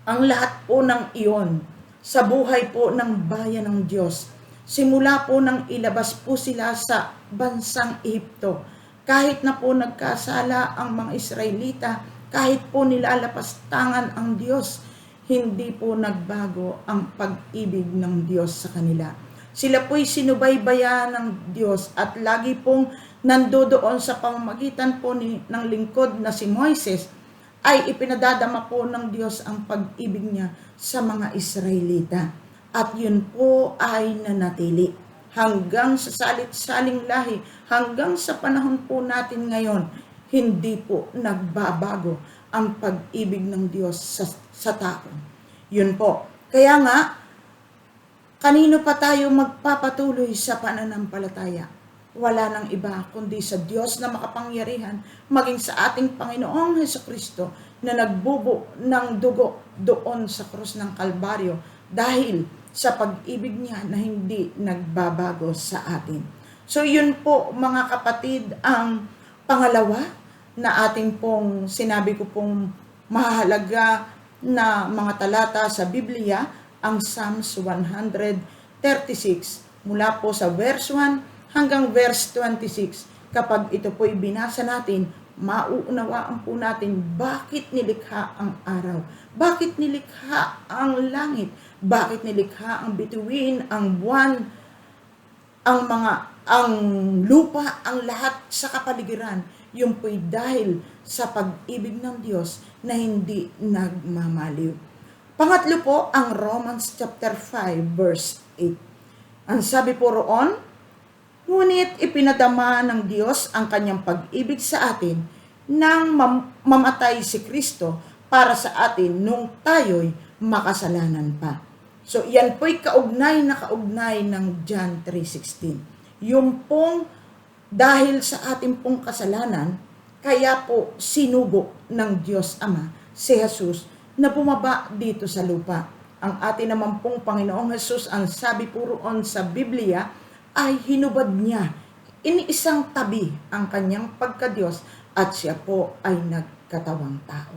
Ang lahat po ng iyon sa buhay po ng bayan ng Diyos, simula po nang ilabas po sila sa bansang Ehipto, kahit na po nagkasala ang mga Israelita, kahit po nilalapastangan ang Diyos, hindi po nagbago ang pag-ibig ng Diyos sa kanila. Sila po'y sinubaybayan ng Diyos at lagi pong nandoon sa pamamagitan po ng lingkod na si Moises, ay ipinadadama po ng Diyos ang pag-ibig niya sa mga Israelita. At yun po ay nanatili hanggang sa salit-saling lahi, hanggang sa panahon po natin ngayon, hindi po nagbabago ang pag-ibig ng Diyos sa tao. Yun po. Kaya nga, kanino pa tayo magpapatuloy sa pananampalataya? Wala nang iba kundi sa Diyos na makapangyarihan, maging sa ating Panginoong Hesukristo na nagbubo ng dugo doon sa krus ng Kalbaryo dahil sa pag-ibig niya na hindi nagbabago sa atin. So yun po mga kapatid ang pangalawa na ating pong sinabi ko pong mahalaga na mga talata sa Biblia, ang Psalms 136 mula po sa verse 1 hanggang verse 26. kapag ito po'y binasa natin, mauunawaan po natin bakit nilikha ang araw, bakit nilikha ang langit, bakit nilikha ang bituin, ang buwan, ang lupa, ang lahat sa kapaligiran. Yung po'y dahil sa pag-ibig ng Diyos na hindi nagmamaliw. Pangatlo po, ang Romans chapter 5 verse 8. Ang sabi po roon, ngunit ipinadama ng Diyos ang kanyang pag-ibig sa atin nang mamatay si Kristo para sa atin nung tayo'y makasalanan pa. So, yan po'y kaugnay ng John 3:16. Yung pong dahil sa ating pong kasalanan, kaya po sinugo ng Diyos Ama si Jesus na bumaba dito sa lupa. Ang atin naman pong Panginoong Jesus, ang sabi po roon sa Biblia, ay hinubad niya. Iniisang tabi ang kanyang pagkadiyos at siya po ay nagkatawang tao.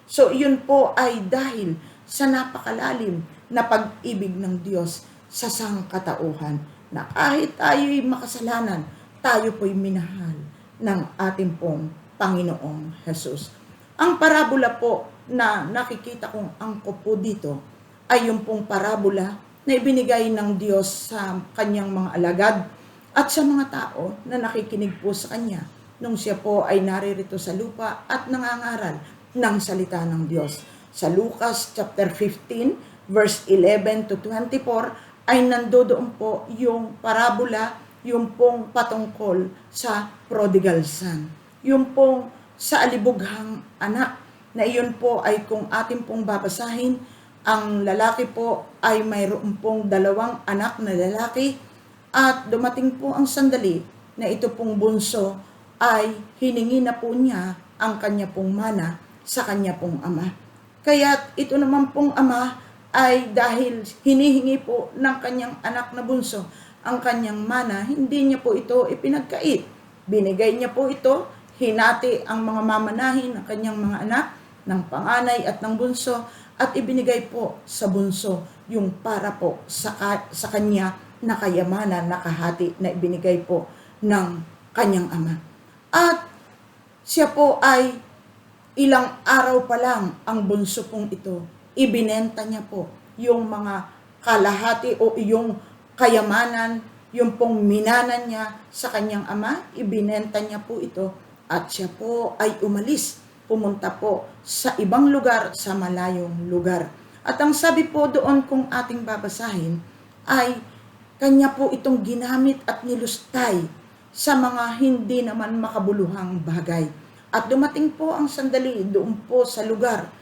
So, yun po ay dahil sa napakalalim na pag-ibig ng Diyos sa sangkatauhan na kahit tayo'y makasalanan, tayo po'y minahal ng ating pong Panginoong Jesus. Ang parabola po na nakikita kong angkop po dito ay yung pong parabola na ibinigay ng Diyos sa kanyang mga alagad at sa mga tao na nakikinig po sa kanya nung siya po ay naririto sa lupa at nangangaral ng salita ng Diyos. Sa Lucas chapter 15 verse 11 to 24 ay nandoon po yung parabola, yung pong patungkol sa prodigal son. Yung pong sa alibughang anak na iyon po ay kung ating pong babasahin, ang lalaki po ay mayroon pong 2 anak na lalaki at dumating po ang sandali na ito pong bunso ay hiningi na po niya ang kanya pong mana sa kanya pong ama. Kaya ito naman pong ama ay dahil hinihingi po ng kanyang anak na bunso ang kanyang mana, hindi niya po ito ipinagkait. Binigay niya po ito, hinati ang mga mamanahin ng kanyang mga anak, ng panganay at ng bunso, at ibinigay po sa bunso yung para po sa kanya na kayamanan, nakahati na ibinigay po ng kanyang ama. At siya po ay ilang araw pa lang ang bunso pong ito, ibinenta niya po yung mga kalahati o yung kayamanan, yung pong minanan niya sa kanyang ama, ibinenta niya po ito at siya po ay umalis, pumunta po sa ibang lugar, sa malayong lugar. At ang sabi po doon kung ating babasahin ay kanya po itong ginamit at nilustay sa mga hindi naman makabuluhang bagay. At dumating po ang sandali doon po sa lugar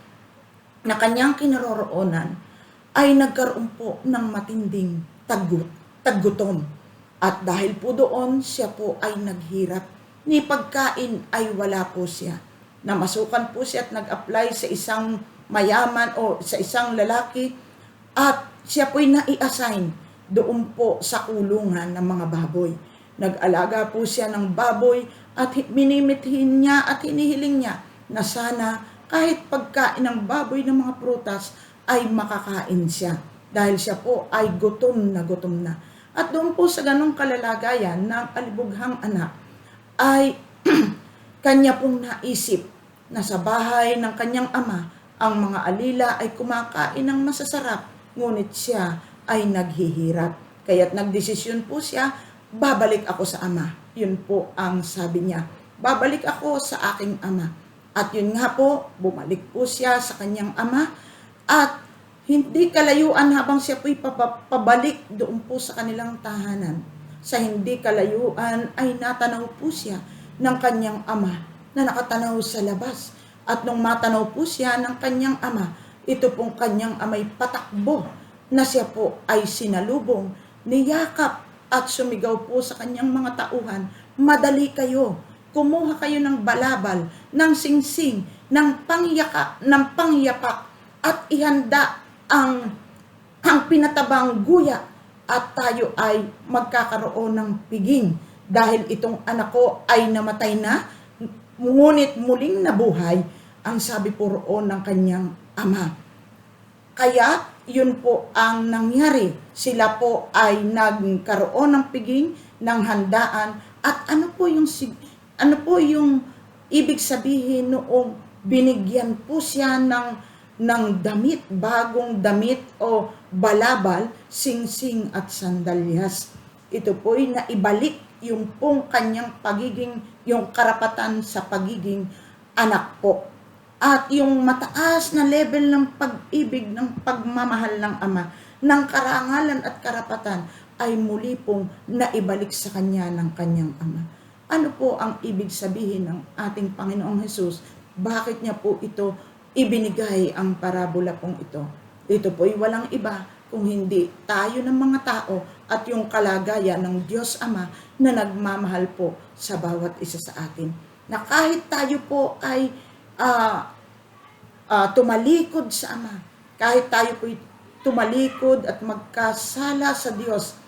na kanyang kinaroroonan ay nagkaroon po ng matinding taggutom. At dahil po doon, siya po ay naghirap. Ni pagkain ay wala po siya. Namasukan po siya at nag-apply sa isang mayaman o sa isang lalaki at siya po'y nai-assign doon po sa kulungan ng mga baboy. Nag-alaga po siya ng baboy at minimithin niya at hinihiling niya na sana kahit pagkain ng baboy ng mga prutas ay makakain siya dahil siya po ay gutom na. At doon po sa ganong kalalagayan ng alibughang anak ay kanya pong naisip na sa bahay ng kanyang ama ang mga alila ay kumakain ng masasarap, ngunit siya ay naghihirap. Kaya't nagdesisyon po siya, babalik ako sa ama. Yun po ang sabi niya, babalik ako sa aking ama. At yun nga po, bumalik po siya sa kanyang ama at hindi kalayuan habang siya po'y pabalik doon po sa kanilang tahanan. Sa hindi kalayuan ay natanaw po siya ng kanyang ama na nakatanaw sa labas. At nung matanaw po siya ng kanyang ama, ito pong kanyang amay patakbo na siya po ay sinalubong, niyakap at sumigaw po sa kanyang mga tauhan, madali kayo, kumuha kayo ng balabal, ng singsing, ng pangyapak at ihanda ang pinatabang guya at tayo ay magkakaroon ng piging dahil itong anak ko ay namatay na ngunit muling nabuhay, ang sabi po roon ng kanyang ama. Kaya yun po ang nangyari, sila po ay nagkaroon ng piging, ng handaan At ano po yung ibig sabihin noong binigyan po siya ng damit, bagong damit o balabal, singsing at sandalyas. Ito po'y naibalik yung pong kanyang yung karapatan sa pagiging anak po. At yung mataas na level ng pag-ibig, ng pagmamahal ng Ama, ng karangalan at karapatan ay muli pong naibalik sa kanya ng kanyang Ama. Ano po ang ibig sabihin ng ating Panginoong Hesus? Bakit niya po ito ibinigay ang parabola pong ito? Ito po'y walang iba kung hindi tayo ng mga tao at yung kalagayan ng Diyos Ama na nagmamahal po sa bawat isa sa atin. Na kahit tayo po ay tumalikod sa Ama, kahit tayo po tumalikod at magkasala sa Diyos,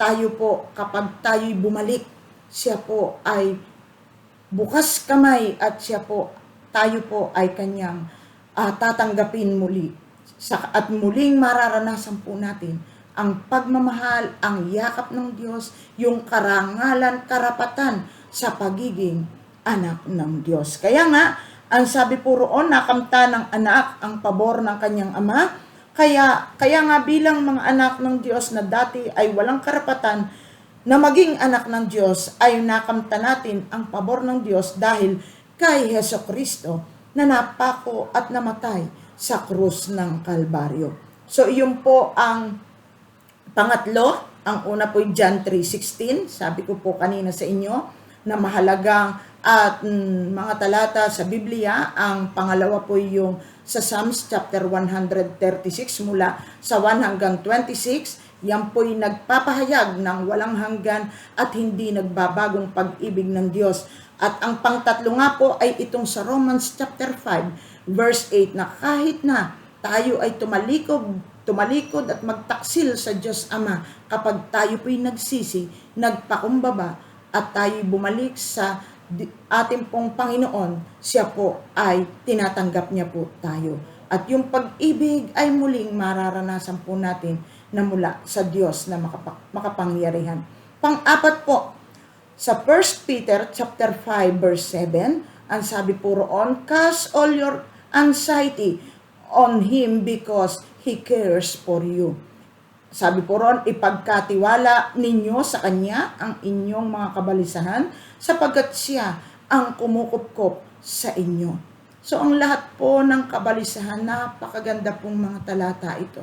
tayo po, kapag tayo'y bumalik, siya po ay bukas kamay at tayo po ay kanyang tatanggapin muli. At muling mararanasan po natin ang pagmamahal, ang yakap ng Diyos, yung karangalan, karapatan sa pagiging anak ng Diyos. Kaya nga, ang sabi po roon, nakamta ng anak ang pabor ng kanyang ama. Kaya nga bilang mga anak ng Diyos na dati ay walang karapatan na maging anak ng Diyos, ay nakamta natin ang pabor ng Diyos dahil kay Hesukristo na napako at namatay sa krus ng Kalbaryo. So iyon po ang pangatlo. Ang una po ay John 3:16. Sabi ko po kanina sa inyo na mahalagang at mga talata sa Biblia. Ang pangalawa po yung sa Psalms chapter 136 mula sa 1 hanggang 26. Yan po'y nagpapahayag ng walang hanggan at hindi nagbabagong pag-ibig ng Diyos. At ang pangtatlo nga po ay itong sa Romans chapter 5 verse 8 na kahit na tayo ay tumalikod at magtaksil sa Diyos Ama, kapag tayo po'y nagsisi, nagpakumbaba at tayo'y bumalik sa ating pong Panginoon, siya po ay tinatanggap niya po tayo. At yung pag-ibig ay muling mararanasan po natin na mula sa Diyos na makapangyarihan. Pang-apat po, sa 1 Peter chapter 5 verse 7, ang sabi po roon, cast all your anxiety on Him because He cares for you. Sabi po roon, ipagkatiwala ninyo sa Kanya ang inyong mga kabalisahan sapagkat Siya ang kumukupkop sa inyo. So ang lahat po ng kabalisahan, napakaganda pong mga talata ito.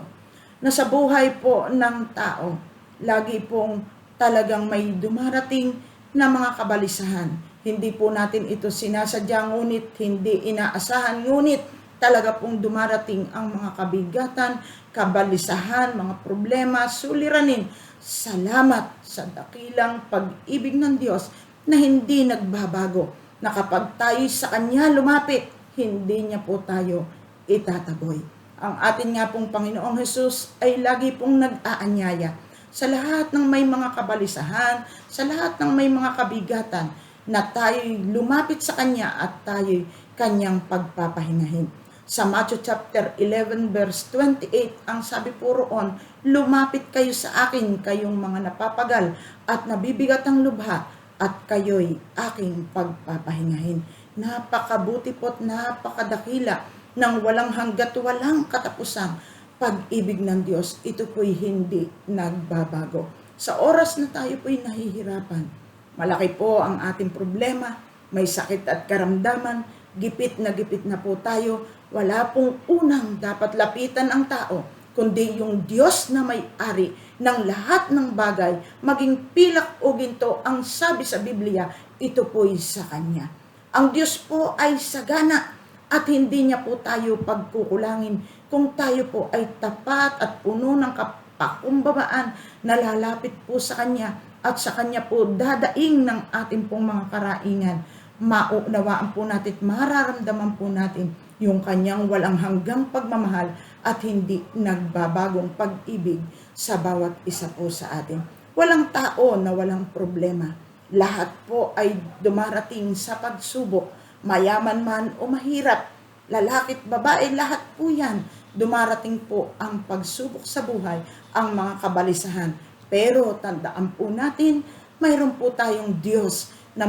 Na sa buhay po ng tao, lagi pong talagang may dumarating na mga kabalisahan. Hindi po natin ito sinasadya, ngunit hindi inaasahan, ngunit talaga pong dumarating ang mga kabigatan, kabalisahan, mga problema, suliranin. Salamat sa dakilang pag-ibig ng Diyos na hindi nagbabago. Na kapag tayo sa Kanya lumapit, hindi niya po tayo itataboy. Ang atin nga pong Panginoong Hesus ay lagi pong nag-aanyaya sa lahat ng may mga kabalisahan, sa lahat ng may mga kabigatan, na tayo'y lumapit sa Kanya at tayo'y Kanyang pagpapahingahin. Sa Matthew chapter 11 verse 28, ang sabi po roon, lumapit kayo sa akin, kayong mga napapagal at nabibigat ang lubha, at kayo'y aking pagpapahingahin. Napakabuti po't napakadakila ng walang hanggat, walang katapusang pag-ibig ng Diyos. Ito po'y hindi nagbabago. Sa oras na tayo po'y nahihirapan, malaki po ang ating problema, may sakit at karamdaman, gipit na po tayo, wala pong unang dapat lapitan ang tao, kundi yung Diyos na may-ari ng lahat ng bagay, maging pilak o ginto, ang sabi sa Biblia, ito po'y sa Kanya. Ang Diyos po ay sagana at hindi niya po tayo pagkukulangin kung tayo po ay tapat at puno ng kapakumbabaan na lalapit po sa Kanya at sa Kanya po dadaing ng ating pong mga karaingan. Maunawaan po natin, mararamdaman po natin yung Kanyang walang hanggang pagmamahal at hindi nagbabagong pag-ibig sa bawat isa po sa atin. Walang tao na walang problema. Lahat po ay dumarating sa pagsubok, mayaman man o mahirap, lalaki't babae, lahat po yan. Dumarating po ang pagsubok sa buhay, ang mga kabalisahan. Pero tandaan po natin, mayroon po tayong Diyos na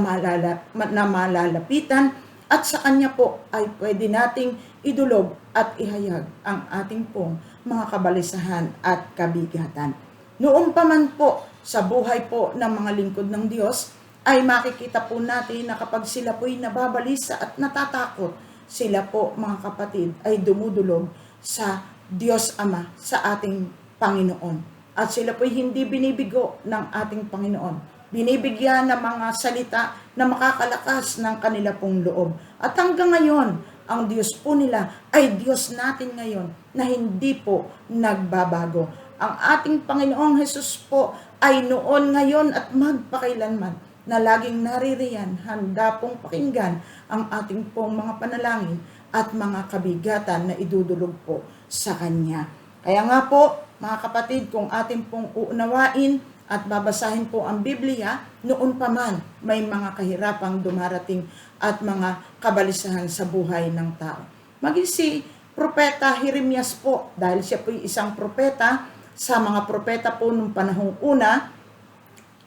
malalapitan at sa Kanya po ay pwede nating idulog at ihayag ang ating pong mga kabalisahan at kabigatan. Noon pa man po sa buhay po ng mga lingkod ng Diyos, ay makikita po natin na kapag sila po'y nababalisa at natatakot, sila po mga kapatid ay dumudulog sa Diyos Ama, sa ating Panginoon. At sila po'y hindi binibigo ng ating Panginoon. Binibigyan ng mga salita na makakalakas ng kanila pong loob. At hanggang ngayon, ang Diyos po nila ay Diyos natin ngayon na hindi po nagbabago. Ang ating Panginoong Hesus po ay noon, ngayon at magpakailanman na laging naririyan, handa pong pakinggan ang ating pong mga panalangin at mga kabigatan na idudulog po sa Kanya. Kaya nga po, mga kapatid, kung ating pong uunawain at babasahin po ang Biblia, noon pa man may mga kahirapang dumarating at mga kabalisahan sa buhay ng tao. Maging si Propeta Jeremias po, dahil siya po isang propeta, sa mga propeta po nung panahong una,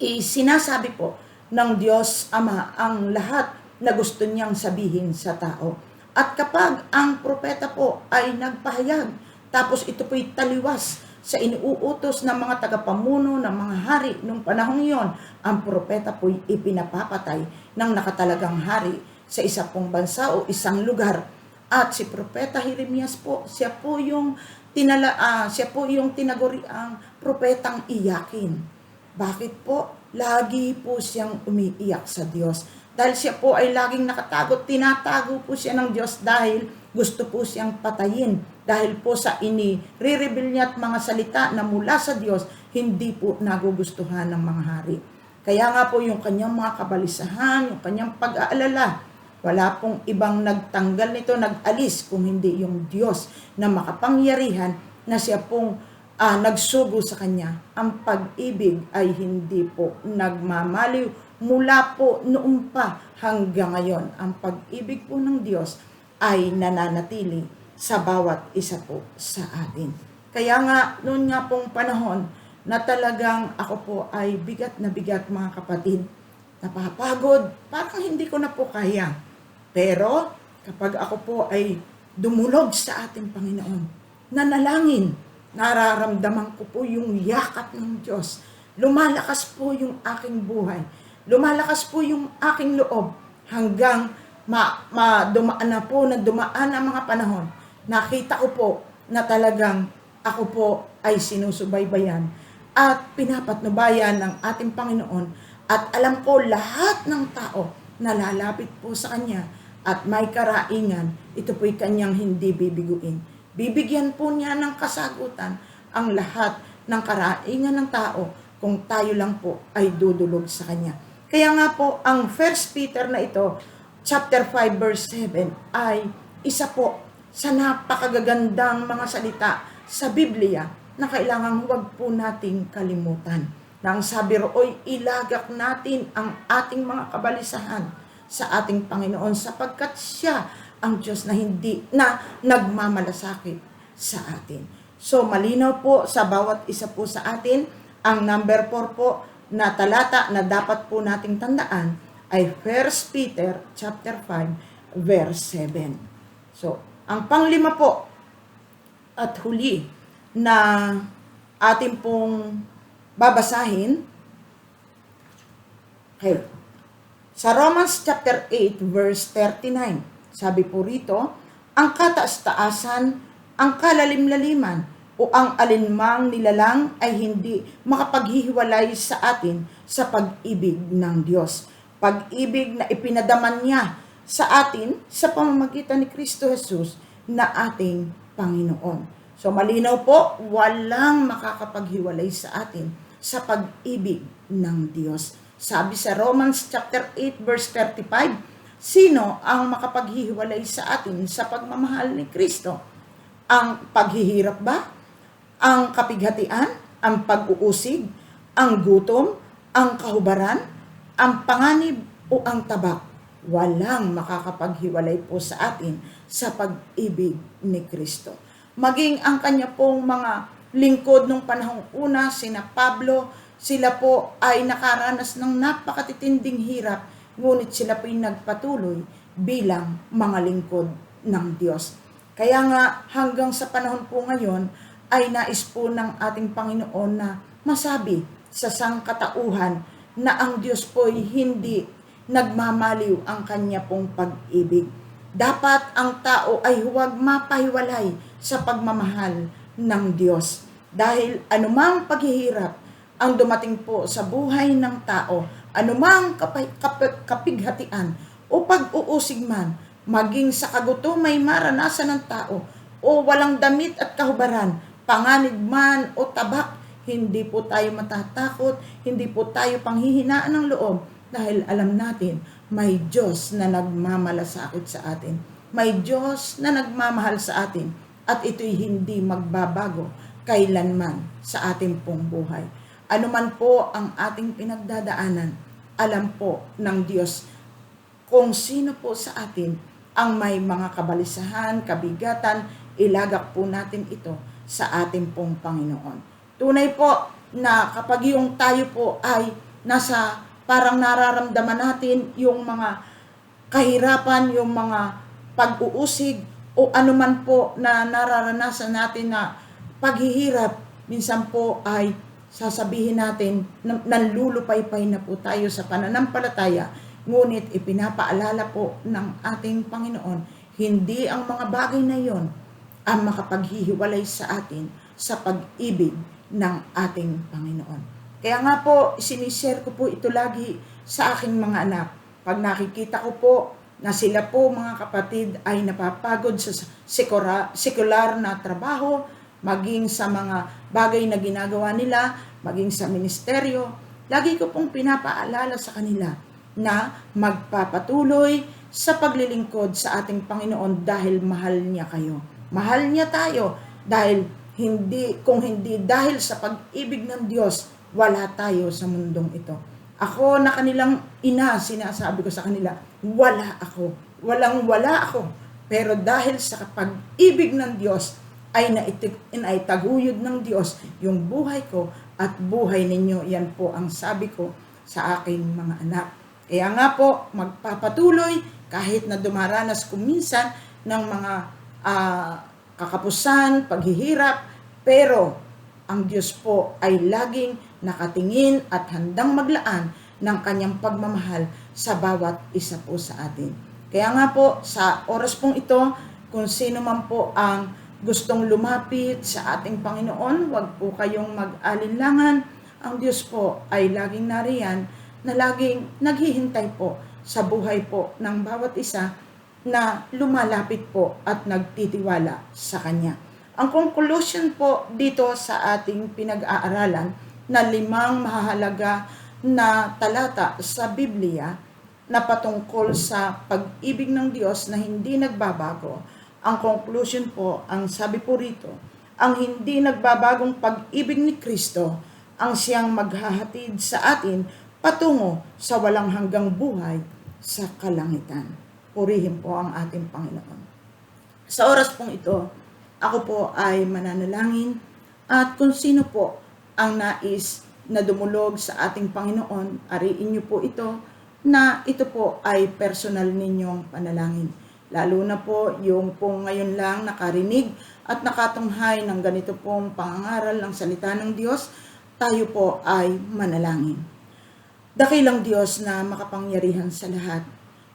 sinasabi po ng Diyos Ama ang lahat na gusto niyang sabihin sa tao. At kapag ang propeta po ay nagpahayag, tapos ito po'y taliwas sa iniuutos ng mga tagapamuno, ng mga hari nung panahong iyon, ang propeta po'y ipinapapatay ng nakatalagang hari sa isa pong bansa o isang lugar. At si Propeta Jeremias po, siya po yung tinaguriang propetang iyakin. Bakit po? Lagi po siyang umiiyak sa Diyos. Dahil siya po ay laging nakatago, tinatago po siya ng Diyos dahil gusto po siyang patayin. Dahil po sa re-reveal niya at mga salita na mula sa Diyos, hindi po nagugustuhan ng mga hari. Kaya nga po yung kanyang mga kabalisahan, yung kanyang pag-aalala, wala pong ibang nagtanggal nito, nag-alis, kung hindi yung Diyos na makapangyarihan na siya pong nagsugo sa Kanya. Ang pag-ibig ay hindi po nagmamaliw mula po noon pa hanggang ngayon. Ang pag-ibig po ng Diyos ay nananatili sa bawat isa po sa atin. Kaya nga, noon nga pong panahon na talagang ako po ay bigat na bigat, mga kapatid. Napapagod, parang hindi ko na po kaya. Pero kapag ako po ay dumulog sa ating Panginoon, nanalangin, nararamdaman ko po yung yakap ng Diyos. Lumalakas po yung aking buhay. Lumalakas po yung aking loob hanggang dumaan ang mga panahon. Nakita ko po na talagang ako po ay sinusubaybayan at pinapatnubayan ng ating Panginoon. At alam ko lahat ng tao na lalapit po sa Kanya at may karaingan, ito po'y Kanyang hindi bibiguin. Bibigyan po niya ng kasagutan ang lahat ng karaingan ng tao kung tayo lang po ay dudulog sa Kanya. Kaya nga po, ang 1 Peter na ito, chapter 5 verse 7, ay isa po sa napakagagandang mga salita sa Biblia na kailangan huwag po nating kalimutan. Nang sabi rooy, ilagak natin ang ating mga kabalisahan sa ating Panginoon sapagkat siya ang Diyos na hindi na nagmamalasakit sa atin. So malinaw po sa bawat isa po sa atin, ang number 4 po na talata na dapat po nating tandaan ay 1 Peter chapter 5 verse 7. So ang panglima po at huli na ating pong babasahin, okay, sa Romans chapter 8 verse 39, sabi po rito, ang kataas-taasan, ang kalalim-laliman, o ang alinmang nilalang ay hindi makapaghihiwalay sa atin sa pag-ibig ng Diyos. Pag-ibig na ipinadaman niya sa atin sa pamamagitan ni Kristo Jesus na ating Panginoon. So malinaw po, walang makakapaghiwalay sa atin sa pag-ibig ng Diyos. Sabi sa Romans chapter 8 verse 35, sino ang makapaghihiwalay sa atin sa pagmamahal ni Kristo? Ang paghihirap ba? Ang kapighatian? Ang pag-uusig? Ang gutom? Ang kahubaran? Ang panganib o ang tabak? Walang makakapaghiwalay po sa atin sa pag-ibig ni Kristo. Maging ang kanya pong mga lingkod nung panahong una, sina Pablo, Sila po ay nakaranas ng napakatitinding hirap, ngunit sila po'y nagpatuloy bilang mga lingkod ng Diyos. Kaya nga hanggang sa panahon po ngayon ay nais po ng ating Panginoon na masabi sa sangkatauhan na ang Diyos po'y hindi nagmamaliw ang kanya pong pag-ibig. Dapat ang tao ay huwag mapahiwalay sa pagmamahal ng Diyos. Dahil anumang paghihirap ang dumating po sa buhay ng tao, anumang kapighatian o pag-uusig man, maging sa kagutom may maranasan ng tao, o walang damit at kahubaran, panganib man o tabak, hindi po tayo matatakot, hindi po tayo panghihinaan ng loob, dahil alam natin may Diyos na nagmamalasakit sa atin. May Diyos na nagmamahal sa atin at ito'y hindi magbabago kailanman sa ating pong buhay. Ano man po ang ating pinagdadaanan, alam po ng Diyos kung sino po sa atin ang may mga kabalisahan, kabigatan, ilagak po natin ito sa ating pong Panginoon. Tunay po na kapag yung tayo po ay nasa parang nararamdaman natin yung mga kahirapan, yung mga pag-uusig o anuman po na nararanasan natin na paghihirap, minsan po ay sasabihin natin nanlulupaypay na po tayo sa pananampalataya, ngunit ipinapaalala po ng ating Panginoon, hindi ang mga bagay na yon ang makapaghihiwalay sa atin sa pag-ibig ng ating Panginoon. Kaya nga po, sinishare ko po ito lagi sa aking mga anak. Pag nakikita ko po na sila po mga kapatid ay napapagod sa sekular na trabaho, maging sa mga bagay na ginagawa nila, maging sa ministeryo, lagi ko pong pinapaalala sa kanila na magpapatuloy sa paglilingkod sa ating Panginoon dahil mahal niya kayo. Mahal niya tayo dahil kung hindi dahil sa pag-ibig ng Diyos, wala tayo sa mundong ito. Ako na kanilang ina, sinasabi ko sa kanila, wala ako. Wala ako. Pero dahil sa pag-ibig ng Diyos, ay naitaguyod ng Diyos yung buhay ko at buhay ninyo. Yan po ang sabi ko sa aking mga anak. Kaya nga po, magpapatuloy kahit na dumaranas kuminsan ng mga kakapusan, paghihirap, pero ang Diyos po ay laging nakatingin at handang maglaan ng kanyang pagmamahal sa bawat isa po sa atin. Kaya nga po, sa oras pong ito, kung sino man po ang gustong lumapit sa ating Panginoon, huwag po kayong mag-alinlangan. Ang Diyos po ay laging nariyan na laging naghihintay po sa buhay po ng bawat isa na lumalapit po at nagtitiwala sa Kanya. Ang conclusion po dito sa ating pinag-aaralan na 5 mahahalaga na talata sa Biblia na patungkol sa pag-ibig ng Diyos na hindi nagbabago. Ang conclusion po, ang sabi po rito, ang hindi nagbabagong pag-ibig ni Kristo ang siyang maghahatid sa atin patungo sa walang hanggang buhay sa kalangitan. Purihin po ang ating Panginoon. Sa oras pong ito, ako po ay mananalangin at kung sino po ang nais na dumulog sa ating Panginoon, ariin niyo po ito na ito po ay personal ninyong panalangin. Lalo na po yung pong ngayon lang nakarinig at nakatunghay ng ganito pong pangangaral ng salita ng Diyos, tayo po ay manalangin. Dakilang Diyos na makapangyarihan sa lahat,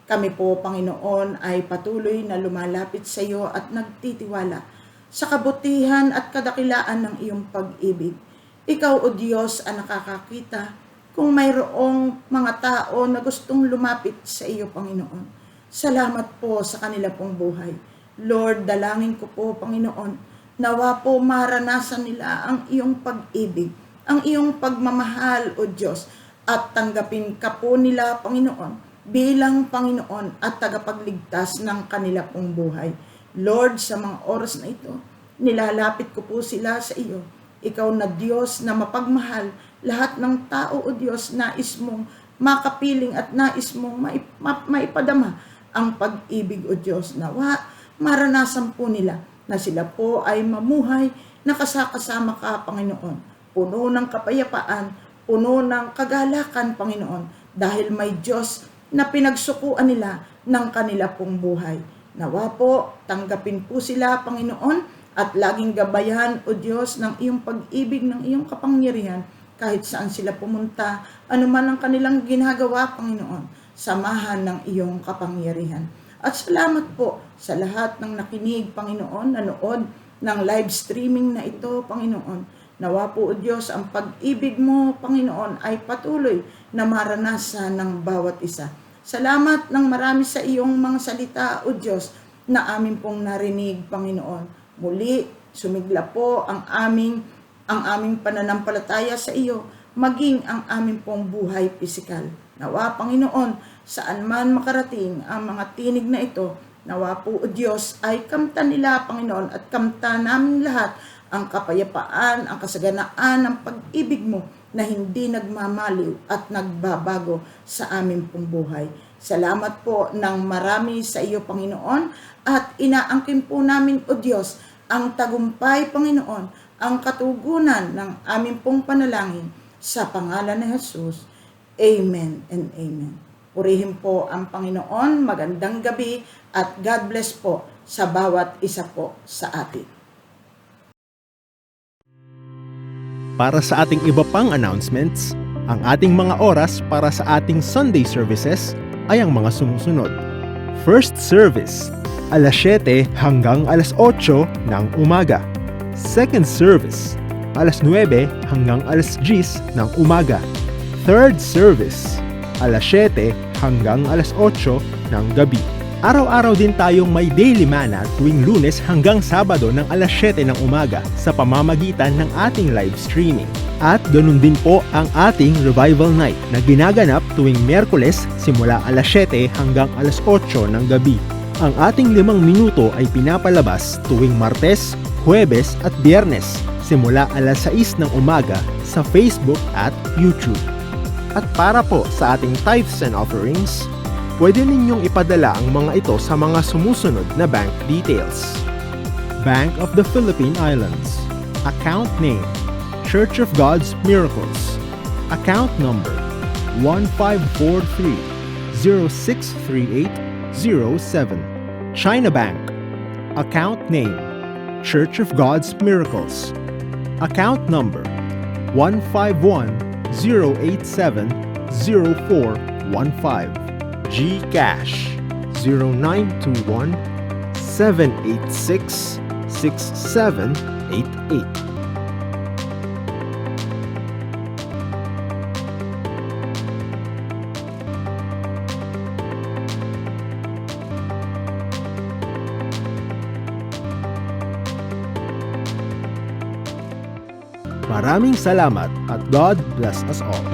kami po Panginoon ay patuloy na lumalapit sa iyo at nagtitiwala sa kabutihan at kadakilaan ng iyong pag-ibig. Ikaw, O Diyos, ang nakakakita kung mayroong mga tao na gustong lumapit sa iyo, Panginoon. Salamat po sa kanila pong buhay. Lord, dalangin ko po, Panginoon, nawa po maranasan nila ang iyong pag-ibig, ang iyong pagmamahal, O Diyos, at tanggapin ka po nila, Panginoon, bilang Panginoon at tagapagligtas ng kanila pong buhay. Lord, sa mga oras na ito, nilalapit ko po sila sa iyo. Ikaw na Diyos na mapagmahal, lahat ng tao, O Diyos, nais mong makapiling at nais mong maipadama ang pag-ibig, O Diyos. Nawa, maranasan po nila na sila po ay mamuhay na kasakasama ka, Panginoon. Puno ng kapayapaan, puno ng kagalakan, Panginoon, dahil may Diyos na pinagsukuan nila ng kanila pong buhay. Nawa po, tanggapin po sila, Panginoon, at laging gabayan, O Diyos, ng iyong pag-ibig, ng iyong kapangyarihan, kahit saan sila pumunta, anuman ang kanilang ginagawa, Panginoon, samahan ng iyong kapangyarihan. At salamat po sa lahat ng nakinig, Panginoon, nanood ng live streaming na ito, Panginoon. Nawa po, O Diyos, ang pag-ibig mo, Panginoon, ay patuloy na maranasan ng bawat isa. Salamat ng marami sa iyong mga salita, O Diyos, na amin pong narinig, Panginoon. Muli, sumigla po ang aming pananampalataya sa iyo, maging ang aming pong buhay pisikal. Nawa, Panginoon, saan man makarating ang mga tinig na ito, nawa po, O Diyos, ay kamtan nila, Panginoon, at kamtan namin lahat ang kapayapaan, ang kasaganaan, ang pag-ibig mo na hindi nagmamaliw at nagbabago sa aming pong buhay. Salamat po ng marami sa iyo, Panginoon, at inaangkin po namin, O Diyos, ang tagumpay, Panginoon, ang katugunan ng aming pong panalangin sa pangalan ni Jesus. Amen and amen. Purihin po ang Panginoon, magandang gabi, at God bless po sa bawat isa po sa atin. Para sa ating iba pang announcements, ang ating mga oras para sa ating Sunday services ay ang mga sumusunod. First service, alas 7 hanggang alas 8 ng umaga. Second service, alas 9 hanggang alas 10 ng umaga. Third service, alas 7 hanggang alas 8 ng gabi. Araw-araw din tayong may daily manna tuwing Lunes hanggang Sabado ng alas 7 ng umaga sa pamamagitan ng ating live streaming. At ganun din po ang ating Revival Night na ginaganap tuwing Miyerkules simula alas 7 hanggang alas 8 ng gabi. Ang ating 5 minuto ay pinapalabas tuwing Martes, Huwebes at Biyernes simula alas 6 ng umaga sa Facebook at YouTube. At para po sa ating tithes and offerings, pwede ninyong ipadala ang mga ito sa mga sumusunod na bank details. Bank of the Philippine Islands. Account name, Church of God's Miracles. Account number, 1543-063807. China Bank. Account name, Church of God's Miracles. Account number, 151-087-0415. GCash 0921-786-6788. Maraming salamat at God bless us all.